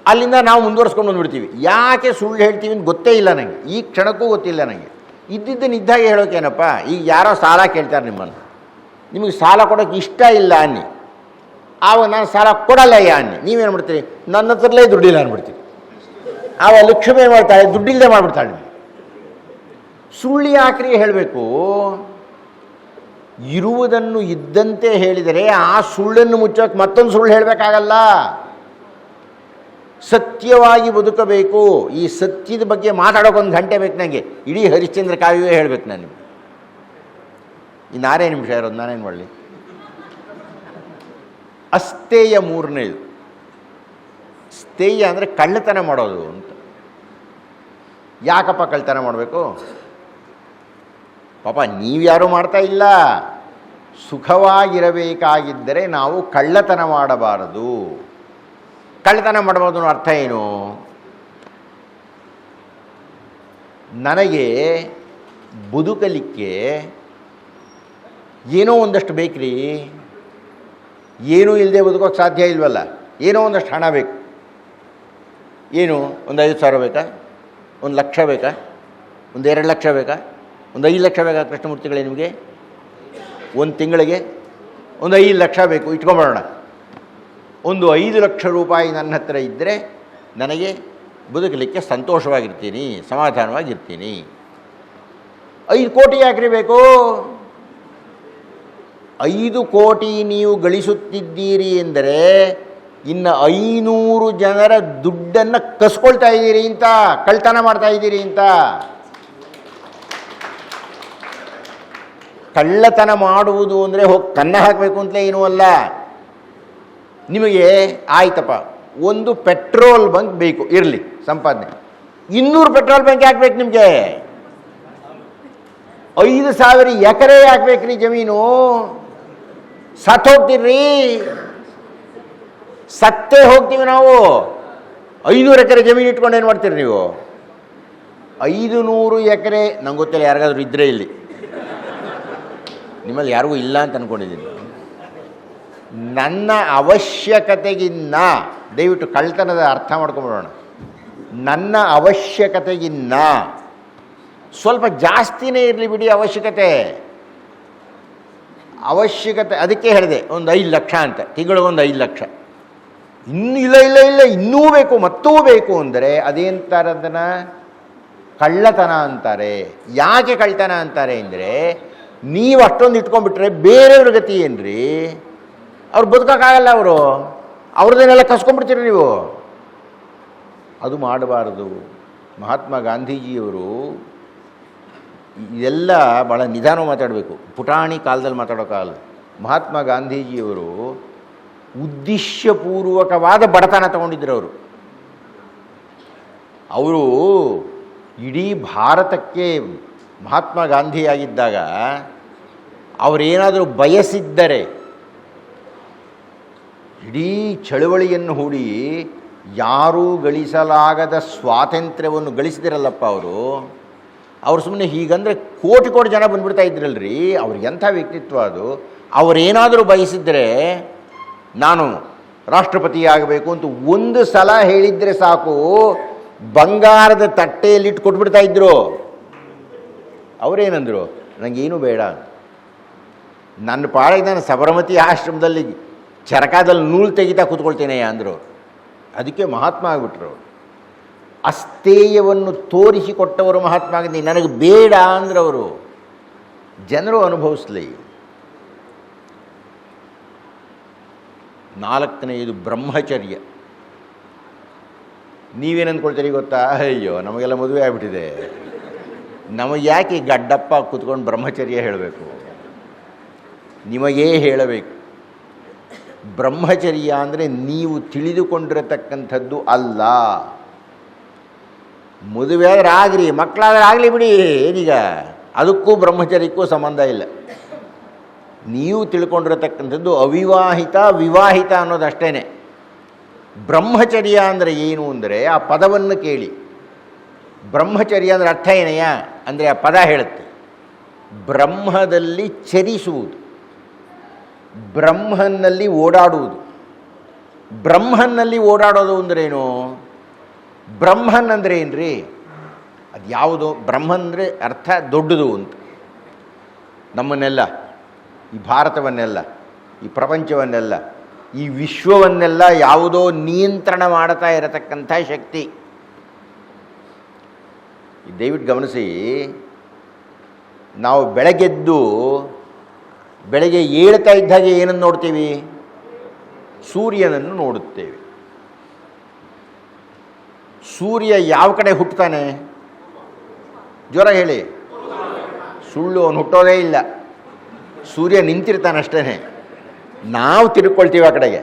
Speaker 1: ಅಲ್ಲಿಂದ ನಾವು ಮುಂದುವರ್ಸ್ಕೊಂಡು ಬಂದುಬಿಡ್ತೀವಿ. ಯಾಕೆ ಸುಳ್ಳು ಹೇಳ್ತೀವಿ ಅಂತ ಗೊತ್ತೇ ಇಲ್ಲ ನನಗೆ, ಈ ಕ್ಷಣಕ್ಕೂ ಗೊತ್ತಿಲ್ಲ ನನಗೆ. ಇದ್ದಿದ್ದನ್ನು ಇದ್ದಾಗೆ ಹೇಳೋಕೇನಪ್ಪ. ಈಗ ಯಾರೋ ಸಾಲ ಕೇಳ್ತಾರೆ ನಿಮ್ಮನ್ನು, ನಿಮಗೆ ಸಾಲ ಕೊಡೋಕ್ಕೆ ಇಷ್ಟ ಇಲ್ಲ ಅನ್ನಿ, ಆವಾಗ ನಾನು ಸಾಲ ಕೊಡಲ್ಲಯ್ಯ ಅನ್ನಿ, ನೀವೇನು ಮಾಡ್ತೀರಿ? ನನ್ನ ಹತ್ರಲೇ ದುಡ್ಡಿಲ್ಲ ಅಂದ್ಬಿಡ್ತೀವಿ. ಆವಾಗ ಲಕ್ಷ್ಮಿ ಏನು ಮಾಡ್ತಾಳೆ? ದುಡ್ಡಿಲ್ಲದೆ ಮಾಡಿಬಿಡ್ತಾಳೆ. ಸುಳ್ಳು ಯಾಕ್ರಿ ಹೇಳಬೇಕು? ಇರುವುದನ್ನು ಇದ್ದಂತೆ ಹೇಳಿದರೆ ಆ ಸುಳ್ಳನ್ನು ಮುಚ್ಚೋಕೆ ಮತ್ತೊಂದು ಸುಳ್ಳು ಹೇಳಬೇಕಾಗಲ್ಲ. ಸತ್ಯವಾಗಿ ಬದುಕಬೇಕು. ಈ ಸತ್ಯದ ಬಗ್ಗೆ ಮಾತಾಡೋಕೆ 1 ಗಂಟೆ ಬೇಕು ನನಗೆ. ಇಡೀ ಹರಿಶ್ಚಂದ್ರ ಕಾವ್ಯವೇ ಹೇಳಬೇಕು ನಾನು ನಿಮಗೆ. ಇನ್ನು 6 ನಿಮಿಷ ಇರೋದು, ನಾನೇನು ಮಾಡಲಿ? ಅಸ್ತೇಯ 3ನೇದು. ಸ್ಥೇಯ ಅಂದರೆ ಕಳ್ಳತನ ಮಾಡೋದು ಅಂತ. ಯಾಕಪ್ಪ ಕಳ್ಳತನ ಮಾಡಬೇಕು? ಪಾಪ ನೀವ್ಯಾರೂ ಮಾಡ್ತಾ ಇಲ್ಲ. ಸುಖವಾಗಿರಬೇಕಾಗಿದ್ದರೆ ನಾವು ಕಳ್ಳತನ ಮಾಡಬಾರದು. ಕಳ್ಳತನ ಮಾಡಬಹುದು ಅನ್ನೋ ಅರ್ಥ ಏನು? ನನಗೆ ಬದುಕಲಿಕ್ಕೆ ಏನೋ ಒಂದಷ್ಟು ಬೇಕ್ರಿ. ಏನೂ ಇಲ್ಲದೆ ಬದುಕೋಕ್ಕೆ ಸಾಧ್ಯ ಇಲ್ವಲ್ಲ. ಏನೋ ಒಂದಷ್ಟು ಹಣ ಬೇಕು. ಏನು? ಒಂದು 5,000 ಬೇಕಾ? 1 ಲಕ್ಷ ಬೇಕಾ? ಒಂದು 2 ಲಕ್ಷ ಬೇಕಾ? ಒಂದು 5 ಲಕ್ಷ ಬೇಕಾ ಕೃಷ್ಣಮೂರ್ತಿಗಳೇ ನಿಮಗೆ? ಒಂದು ತಿಂಗಳಿಗೆ ಒಂದು 5 ಲಕ್ಷ ಬೇಕು ಇಟ್ಕೊಂಬರೋಣ. ಒಂದು 5 ಲಕ್ಷ ರೂಪಾಯಿ ನನ್ನ ಹತ್ರ ಇದ್ದರೆ ನನಗೆ ಬದುಕಲಿಕ್ಕೆ ಸಂತೋಷವಾಗಿರ್ತೀನಿ, ಸಮಾಧಾನವಾಗಿರ್ತೀನಿ. 5 ಕೋಟಿ ಯಾಕ್ರಿ ಬೇಕು? 5 ಕೋಟಿ ನೀವು ಗಳಿಸುತ್ತಿದ್ದೀರಿ ಎಂದರೆ ಇನ್ನು 500 ಜನರ ದುಡ್ಡನ್ನು ಕಸ್ಕೊಳ್ತಾ ಇದ್ದೀರಿ ಅಂತ, ಕಳ್ತನ ಮಾಡ್ತಾ ಇದ್ದೀರಿ ಅಂತ. ಕಳ್ಳತನ ಮಾಡುವುದು ಅಂದರೆ ಹೋಗಿ ಕನ್ನ ಹಾಕಬೇಕು ಅಂತಲೇ ಏನೂ ಅಲ್ಲ. ನಿಮಗೆ ಆಯ್ತಪ್ಪ, ಒಂದು ಪೆಟ್ರೋಲ್ ಬಂಕ್ ಬೇಕು, ಇರಲಿ ಸಂಪಾದನೆ. 200 ಪೆಟ್ರೋಲ್ ಬಂಕ್ ಹಾಕ್ಬೇಕು ನಿಮಗೆ. 5,000 ಎಕರೆ ಹಾಕ್ಬೇಕ್ರಿ ಜಮೀನು. ಸತ್ತೋಗ್ತೀರಿ, ಸತ್ತೇ ಹೋಗ್ತೀವಿ ನಾವು. 500 ಎಕರೆ ಜಮೀನು ಇಟ್ಕೊಂಡು ಏನು ಮಾಡ್ತೀರಿ ನೀವು? 500 ಎಕರೆ ನಂಗೆ ಗೊತ್ತಿಲ್ಲ, ಯಾರಿಗಾದ್ರೂ ಇದ್ದರೆ ಇಲ್ಲಿ. ನಿಮ್ಮಲ್ಲಿ ಯಾರಿಗೂ ಇಲ್ಲ ಅಂತ ಅಂದ್ಕೊಂಡಿದ್ದೀನಿ. ನನ್ನ ಅವಶ್ಯಕತೆಗಿನ್ನ, ದಯವಿಟ್ಟು ಕಳ್ತನದ ಅರ್ಥ ಮಾಡ್ಕೊಂಬಿಡೋಣ, ನನ್ನ ಅವಶ್ಯಕತೆಗಿನ್ನ ಸ್ವಲ್ಪ ಜಾಸ್ತಿನೇ ಇರಲಿ ಬಿಡಿ ಅವಶ್ಯಕತೆ. ಅದಕ್ಕೆ ಹೇಳಿದೆ ಒಂದು 5 ಲಕ್ಷ ಅಂತ, ತಿಂಗಳಿಗೊಂದು 5 ಲಕ್ಷ. ಇನ್ನೂ ಇಲ್ಲ ಇನ್ನೂ ಬೇಕು, ಮತ್ತೂ ಬೇಕು ಅಂದರೆ ಅದೇಂತಾರೆ? ಅದನ್ನು ಕಳ್ಳತನ ಅಂತಾರೆ. ಯಾಕೆ ಕಳ್ಳತನ ಅಂತಾರೆ ಅಂದರೆ, ನೀವು ಅಷ್ಟೊಂದು ಇಟ್ಕೊಂಡ್ಬಿಟ್ರೆ ಬೇರೆಯವ್ರ ಗತಿ ಏನ್ರಿ? ಅವ್ರು ಬದುಕೋಕ್ಕಾಗಲ್ಲ, ಅವ್ರದ್ದೇನೆಲ್ಲ ಕಸ್ಕೊಂಡ್ಬಿಡ್ತೀರಿ ನೀವು. ಅದು ಮಾಡಬಾರದು. ಮಹಾತ್ಮ ಗಾಂಧೀಜಿಯವರು ಇದೆಲ್ಲ ಭಾಳ ನಿಧಾನ ಮಾತಾಡಬೇಕು, ಪುಟಾಣಿ ಕಾಲದಲ್ಲಿ ಮಾತಾಡೋಕ್ಕಾಗಲ್ಲ. ಮಹಾತ್ಮ ಗಾಂಧೀಜಿಯವರು ಉದ್ದೇಶಪೂರ್ವಕವಾದ ಬಡತನ ತಗೊಂಡಿದ್ದರು. ಅವರು ಇಡೀ ಭಾರತಕ್ಕೆ ಮಹಾತ್ಮ ಗಾಂಧಿಯಾಗಿದ್ದಾಗ ಅವರೇನಾದರೂ ಬಯಸಿದ್ದರೆ ಇಡೀ ಚಳವಳಿಯನ್ನು ಹೂಡಿ ಯಾರೂ ಗಳಿಸಲಾಗದ ಸ್ವಾತಂತ್ರ್ಯವನ್ನು ಗಳಿಸಿದಿರಲ್ಲಪ್ಪ ಅವರು ಸುಮ್ಮನೆ ಹೀಗಂದರೆ ಕೋಟಿ ಜನ ಬಂದುಬಿಡ್ತಾ ಇದ್ರಲ್ರಿ. ಅವ್ರಿಗೆ ಎಂಥ ವ್ಯಕ್ತಿತ್ವ ಅದು. ಅವರೇನಾದರೂ ಬಯಸಿದ್ದರೆ ನಾನು ರಾಷ್ಟ್ರಪತಿ ಆಗಬೇಕು ಅಂತ ಒಂದು ಸಲ ಹೇಳಿದರೆ ಸಾಕು, ಬಂಗಾರದ ತಟ್ಟೆಯಲ್ಲಿಟ್ಟು ಕೊಟ್ಬಿಡ್ತಾ ಇದ್ರು. ಅವರೇನಂದರು, ನನಗೇನು ಬೇಡ, ನನ್ನ ಪಾಡಿಗೆ ನಾನು ಸಬರಮತಿ ಆಶ್ರಮದಲ್ಲಿ ಚರಕಾದಲ್ಲಿ ನೂಲು ತೆಗಿತಾ ಕೂತ್ಕೊಳ್ತೇನೆ ಅಂದರು. ಅದಕ್ಕೆ ಮಹಾತ್ಮ ಆಗಿಬಿಟ್ರು. ಅಸ್ಥೇಯವನ್ನು ತೋರಿಸಿಕೊಟ್ಟವರು ಮಹಾತ್ಮ ಗಾಂಧಿ. ನನಗೆ ಬೇಡ ಅಂದ್ರವರು. ಜನರು ಅನುಭವಿಸ್ಲಿ. 4ನೇದು ಬ್ರಹ್ಮಚರ್ಯ. ನೀವೇನು ಅಂದ್ಕೊಳ್ತೀರಿ ಗೊತ್ತಾ? ಅಯ್ಯೋ, ನಮಗೆಲ್ಲ ಮದುವೆ ಆಗಿಬಿಟ್ಟಿದೆ, ನಮಗೆ ಯಾಕೆ ಗಡ್ಡಪ್ಪ ಕೂತ್ಕೊಂಡು ಬ್ರಹ್ಮಚರ್ಯ ಹೇಳಬೇಕು? ನಿಮಗೇ ಹೇಳಬೇಕು. ಬ್ರಹ್ಮಚರ್ಯ ಅಂದರೆ ನೀವು ತಿಳಿದುಕೊಂಡಿರತಕ್ಕಂಥದ್ದು ಅಲ್ಲ. ಮದುವೆ ಆದರೆ ಆಗ್ರಿ, ಮಕ್ಕಳಾದ್ರೆ ಆಗಲಿ ಬಿಡಿ, ಏನೀಗ ಅದಕ್ಕೂ ಬ್ರಹ್ಮಚರ್ಯಕ್ಕೂ ಸಂಬಂಧ ಇಲ್ಲ. ನೀವು ತಿಳ್ಕೊಂಡಿರತಕ್ಕಂಥದ್ದು ಅವಿವಾಹಿತ ವಿವಾಹಿತ ಅನ್ನೋದಷ್ಟೇ. ಬ್ರಹ್ಮಚರ್ಯ ಅಂದರೆ ಏನು ಅಂದರೆ ಆ ಪದವನ್ನು ಕೇಳಿ. ಬ್ರಹ್ಮಚರ್ಯ ಅಂದರೆ ಅರ್ಥ ಏನಯ್ಯ ಅಂದರೆ ಆ ಪದ ಹೇಳುತ್ತೆ, ಬ್ರಹ್ಮದಲ್ಲಿ ಚರಿಸುವುದು, ಬ್ರಹ್ಮನಲ್ಲಿ ಓಡಾಡುವುದು. ಬ್ರಹ್ಮನಲ್ಲಿ ಓಡಾಡೋದು ಅಂದ್ರೇನು? ಬ್ರಹ್ಮನ್ ಅಂದರೆ ಏನ್ರಿ? ಅದು ಯಾವುದು? ಬ್ರಹ್ಮನ್ ಅಂದರೆ ಅರ್ಥ ದೊಡ್ಡದು ಅಂತ. ನಮ್ಮನ್ನೆಲ್ಲ, ಈ ಭಾರತವನ್ನೆಲ್ಲ, ಈ ಪ್ರಪಂಚವನ್ನೆಲ್ಲ, ಈ ವಿಶ್ವವನ್ನೆಲ್ಲ ಯಾವುದೋ ನಿಯಂತ್ರಣ ಮಾಡ್ತಾ ಇರತಕ್ಕಂಥ ಶಕ್ತಿ. ದಯವಿಟ್ಟು ಗಮನಿಸಿ, ನಾವು ಬೆಳಗ್ಗೆ ಏಳ್ತಾ ಇದ್ದಾಗೆ ಏನನ್ನು ನೋಡ್ತೀವಿ? ಸೂರ್ಯನನ್ನು ನೋಡುತ್ತೇವೆ. ಸೂರ್ಯ ಯಾವ ಕಡೆ ಹುಟ್ಟುತ್ತಾನೆ? ಜ್ವರ ಹೇಳಿ. ಸುಳ್ಳು, ಅವನು ಹುಟ್ಟೋದೇ ಇಲ್ಲ. ಸೂರ್ಯ ನಿಂತಿರ್ತಾನಷ್ಟೇ. ನಾವು ತಿರುಗ್ಕೊಳ್ತೀವಿ ಆ ಕಡೆಗೆ.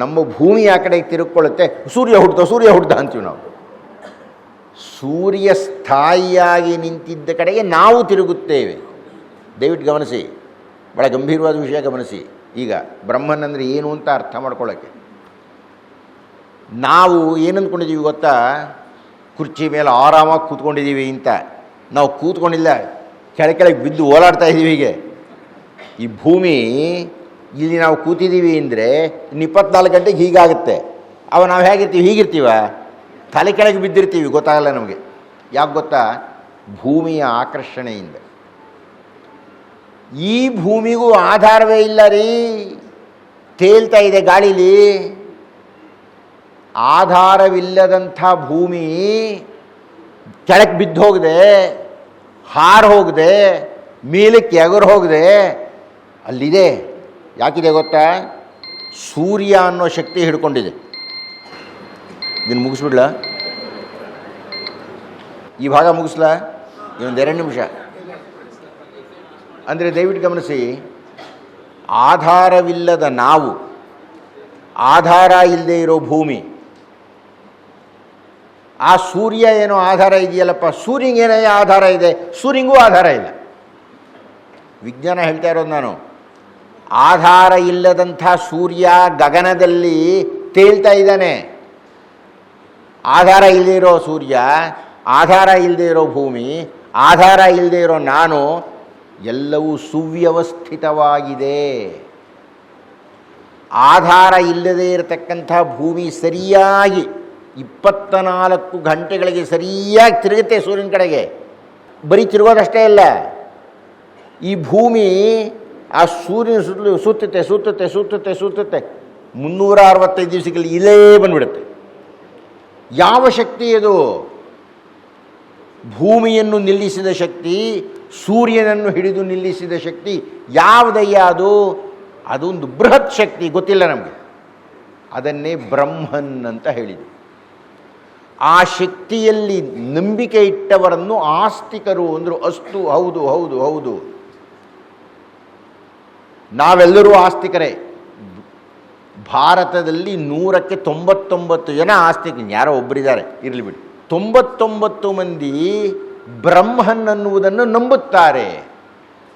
Speaker 1: ನಮ್ಮ ಭೂಮಿ ಆ ಕಡೆಗೆ ತಿರುಗ್ಕೊಳ್ಳುತ್ತೆ, ಸೂರ್ಯ ಹುಡ್ದ ಅಂತೀವಿ ನಾವು. ಸೂರ್ಯ ಸ್ಥಾಯಿಯಾಗಿ ನಿಂತಿದ್ದ ಕಡೆಗೆ ನಾವು ತಿರುಗುತ್ತೇವೆ. ದಯವಿಟ್ಟು ಗಮನಿಸಿ, ಭಾಳ ಗಂಭೀರವಾದ ವಿಷಯ ಗಮನಿಸಿ. ಈಗ ಬ್ರಹ್ಮನ್ ಅಂದರೆ ಏನು ಅಂತ ಅರ್ಥ ಮಾಡ್ಕೊಳ್ಳೋಕ್ಕೆ ನಾವು ಏನು ಅಂದ್ಕೊಂಡಿದ್ದೀವಿ ಗೊತ್ತಾ? ಕುರ್ಚಿ ಮೇಲೆ ಆರಾಮಾಗಿ ಕೂತ್ಕೊಂಡಿದ್ದೀವಿ ಅಂತ. ನಾವು ಕೂತ್ಕೊಂಡಿಲ್ಲ, ಕೆಳಗೆ ಬಿದ್ದು ಓಲಾಡ್ತಾ ಇದ್ದೀವಿ. ಹೀಗೆ ಈ ಭೂಮಿ ಇಲ್ಲಿ ನಾವು ಕೂತಿದ್ದೀವಿ ಅಂದರೆ 24 ಗಂಟೆಗೆ ಹೀಗಾಗುತ್ತೆ. ನಾವು ಹೇಗಿರ್ತೀವಿ? ಹೀಗಿರ್ತೀವ? ತಲೆ ಕೆಳಗೆ ಬಿದ್ದಿರ್ತೀವಿ, ಗೊತ್ತಾಗಲ್ಲ ನಮಗೆ. ಯಾಕೆ ಗೊತ್ತಾ? ಭೂಮಿಯ ಆಕರ್ಷಣೆಯಿಂದ. ಈ ಭೂಮಿಗೂ ಆಧಾರವೇ ಇಲ್ಲ ರೀ, ತೇಲ್ತಾ ಇದೆ ಗಾಳೀಲಿ. ಆಧಾರವಿಲ್ಲದಂಥ ಭೂಮಿ ಕೆಳಕ್ಕೆ ಬಿದ್ದು ಹೋಗದೆ, ಹಾರು ಹೋಗದೆ, ಮೇಲಕ್ಕೆ ಎಗರು ಹೋಗದೆ ಅಲ್ಲಿದೆ. ಯಾಕಿದೆ ಗೊತ್ತಾ? ಸೂರ್ಯ ಅನ್ನೋ ಶಕ್ತಿ ಹಿಡ್ಕೊಂಡಿದೆ. ಇದನ್ನು ಮುಗಿಸ್ಬಿಡ್ಲ? ಈ ಭಾಗ ಮುಗಿಸ್ಲಾ? ಇನ್ನೊಂದು 2 ನಿಮಿಷ. ಅಂದರೆ ದಯವಿಟ್ಟು ಗಮನಿಸಿ, ಆಧಾರವಿಲ್ಲದ ನಾವು, ಆಧಾರ ಇಲ್ಲದೆ ಇರೋ ಭೂಮಿ, ಆ ಸೂರ್ಯ ಏನೋ ಆಧಾರ ಇದೆಯಲ್ಲಪ್ಪ, ಸೂರ್ಯನಿಗೇನೋ ಆಧಾರ ಇದೆ, ಸೂರ್ಯನಿಗೂ ಆಧಾರ ಇಲ್ಲ. ವಿಜ್ಞಾನ ಹೇಳ್ತಾ ಇರೋದು ನಾನು. ಆಧಾರ ಇಲ್ಲದಂಥ ಸೂರ್ಯ ಗಗನದಲ್ಲಿ ತೇಲ್ತಾ ಇದ್ದಾನೆ. ಆಧಾರ ಇಲ್ಲದೆ ಇರೋ ಸೂರ್ಯ, ಆಧಾರ ಇಲ್ಲದೆ ಇರೋ ಭೂಮಿ, ಆಧಾರ ಇಲ್ಲದೆ ಇರೋ ನಾನು, ಎಲ್ಲವೂ ಸುವ್ಯವಸ್ಥಿತವಾಗಿದೆ. ಆಧಾರ ಇಲ್ಲದೆ ಇರತಕ್ಕಂಥ ಭೂಮಿ ಸರಿಯಾಗಿ 24 ಗಂಟೆಗಳಿಗೆ ಸರಿಯಾಗಿ ತಿರುಗುತ್ತೆ ಸೂರ್ಯನ ಕಡೆಗೆ. ಬರೀ ತಿರುಗೋದಷ್ಟೇ ಅಲ್ಲ, ಈ ಭೂಮಿ ಆ ಸೂರ್ಯನ ಸುತ್ತಲೂ ಸುತ್ತುತ್ತೆ ಸುತ್ತುತ್ತೆ ಸುತ್ತುತ್ತೆ ಸುತ್ತುತ್ತೆ 365 ದಿವಸಗಳಲ್ಲಿ ಇಲ್ಲೇ ಬಂದುಬಿಡುತ್ತೆ. ಯಾವ ಶಕ್ತಿ ಅದು? ಭೂಮಿಯನ್ನು ನಿಲ್ಲಿಸಿದ ಶಕ್ತಿ, ಸೂರ್ಯನನ್ನು ಹಿಡಿದು ನಿಲ್ಲಿಸಿದ ಶಕ್ತಿ ಯಾವುದಯ್ಯ ಅದು? ಅದೊಂದು ಬೃಹತ್ ಶಕ್ತಿ, ಗೊತ್ತಿಲ್ಲ ನಮಗೆ. ಅದನ್ನೇ ಬ್ರಹ್ಮನ್ ಅಂತ ಹೇಳಿದರು. ಆ ಶಕ್ತಿಯಲ್ಲಿ ನಂಬಿಕೆ ಇಟ್ಟವರನ್ನು ಆಸ್ತಿಕರು ಅಂದರು. ಅಸ್ತು, ಹೌದು ಹೌದು ಹೌದು, ನಾವೆಲ್ಲರೂ ಆಸ್ತಿಕರೇ. ಭಾರತದಲ್ಲಿ 100ಕ್ಕೆ 99 ಜನ ಆಸ್ತಿಕರು, ಯಾರೋ ಒಬ್ಬರಿದ್ದಾರೆ ಇರಲಿ ಬಿಡಿ. 99 ಮಂದಿ ಬ್ರಹ್ಮನ್ ಅನ್ನುವುದನ್ನು ನಂಬುತ್ತಾರೆ.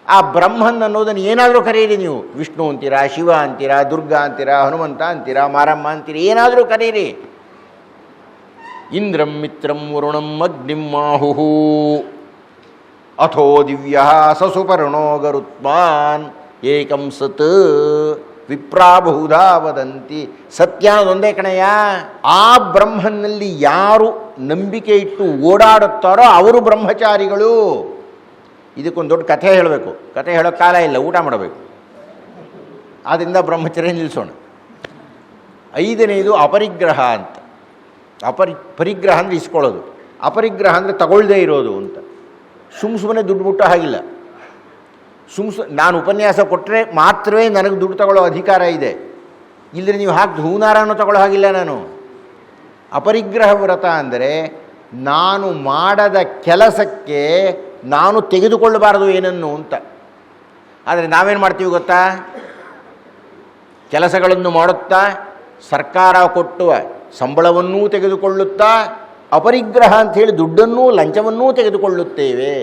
Speaker 1: ಆ ಬ್ರಹ್ಮನ್ ಅನ್ನೋದನ್ನು ಏನಾದರೂ ಕರೀರಿ ನೀವು, ವಿಷ್ಣು ಅಂತೀರಾ, ಶಿವ ಅಂತೀರಾ, ದುರ್ಗಾ ಅಂತೀರಾ, ಹನುಮಂತ ಅಂತೀರಾ, ಮಾರಮ್ಮ ಅಂತೀರಾ, ಏನಾದರೂ ಕರೀರಿ. ಇಂದ್ರಂ ಮಿತ್ರಂ ವರುಣಂ ಅಗ್ನಿಂ ಮಾಹುಹು ಅಥೋ ದಿವ್ಯ ಸಸುಪರ್ಣೋ ಗರುತ್ಮಾನ್ ಏಕಂ ಸತ್ ವಿಪ್ರಾಬಹುಧಾ ವದಂತಿ. ಸತ್ಯ ಅನ್ನೋದೊಂದೇ ಕಣಯ್ಯ. ಆ ಬ್ರಹ್ಮನಲ್ಲಿ ಯಾರು ನಂಬಿಕೆ ಇಟ್ಟು ಓಡಾಡುತ್ತಾರೋ ಅವರು ಬ್ರಹ್ಮಚಾರಿಗಳು. ಇದಕ್ಕೊಂದು ದೊಡ್ಡ ಕಥೆ ಹೇಳಬೇಕು. ಕಥೆ ಹೇಳೋ ಕಾಲ ಇಲ್ಲ, ಊಟ ಮಾಡಬೇಕು. ಆದ್ದರಿಂದ ಬ್ರಹ್ಮಚರ್ಯ ನಿಲ್ಲಿಸೋಣ. 5ನೇದು ಅಪರಿಗ್ರಹ ಅಂತ. ಪರಿಗ್ರಹ ಅಂದರೆ ಇಸ್ಕೊಳ್ಳೋದು, ಅಪರಿಗ್ರಹ ಅಂದರೆ ತಗೊಳ್ಳದೇ ಇರೋದು ಅಂತ. ಸುಮ್ಮನೆ ದುಡ್ಡು ಮುಟ್ಟೋ ಹಾಗಿಲ್ಲ. ನಾನು ಉಪನ್ಯಾಸ ಕೊಟ್ಟರೆ ಮಾತ್ರವೇ ನನಗೆ ದುಡ್ಡು ತಗೊಳ್ಳೋ ಅಧಿಕಾರ ಇದೆ. ಇಲ್ಲದ್ರೆ ನೀವು ಹಾಕಿ ಹೂನಾರನ್ನು ತಗೊಳ್ಳೋ ಹಾಗಿಲ್ಲ ನಾನು. ಅಪರಿಗ್ರಹ ವ್ರತ ಅಂದರೆ ನಾನು ಮಾಡದ ಕೆಲಸಕ್ಕೆ ನಾನು ತೆಗೆದುಕೊಳ್ಳಬಾರದು ಏನನ್ನು ಅಂತ. ಆದರೆ ನಾವೇನು ಮಾಡ್ತೀವಿ ಗೊತ್ತಾ? ಕೆಲಸಗಳನ್ನು ಮಾಡುತ್ತಾ ಸರ್ಕಾರ ಕೊಟ್ಟುವ ಸಂಬಳವನ್ನೂ ತೆಗೆದುಕೊಳ್ಳುತ್ತಾ ಅಪರಿಗ್ರಹ ಅಂಥೇಳಿ ದುಡ್ಡನ್ನೂ ಲಂಚವನ್ನೂ ತೆಗೆದುಕೊಳ್ಳುತ್ತೇವೆ.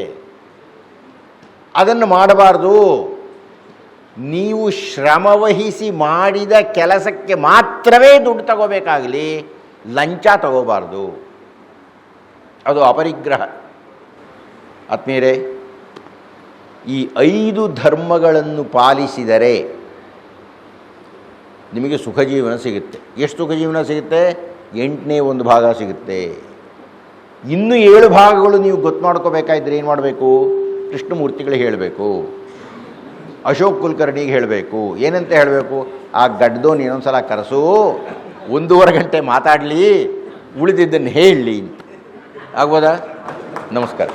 Speaker 1: ಅದನ್ನು ಮಾಡಬಾರ್ದು. ನೀವು ಶ್ರಮವಹಿಸಿ ಮಾಡಿದ ಕೆಲಸಕ್ಕೆ ಮಾತ್ರವೇ ದುಡ್ಡು ತಗೋಬೇಕಾಗಲಿ, ಲಂಚ ತಗೋಬಾರ್ದು. ಅದು ಅಪರಿಗ್ರಹ. ಆತ್ಮೀಯರೇ, ಈ 5 ಧರ್ಮಗಳನ್ನು ಪಾಲಿಸಿದರೆ ನಿಮಗೆ ಸುಖ ಜೀವನ ಸಿಗುತ್ತೆ. ಎಷ್ಟು ಸುಖ ಜೀವನ ಸಿಗುತ್ತೆ? 8ನೇ 1 ಭಾಗ ಸಿಗುತ್ತೆ. ಇನ್ನೂ 7 ಭಾಗಗಳು ನೀವು ಗೊತ್ತು ಮಾಡ್ಕೋಬೇಕಾದ್ರೆ ಏನು ಮಾಡಬೇಕು? ಕೃಷ್ಣಮೂರ್ತಿಗಳಿಗೆ ಹೇಳಬೇಕು, ಅಶೋಕ್ ಕುಲಕರ್ಣಿಗೆ ಹೇಳಬೇಕು. ಏನಂತ ಹೇಳಬೇಕು? ಆ ಗಡ್ಡೋನು ಇನ್ನೊಂದು ಸಲ ಕರೆಸು, 1.5 ಗಂಟೆ ಮಾತಾಡಲಿ, ಉಳಿದಿದ್ದನ್ನು ಹೇಳಲಿ. ಆಗ್ಬೋದಾ? ನಮಸ್ಕಾರ.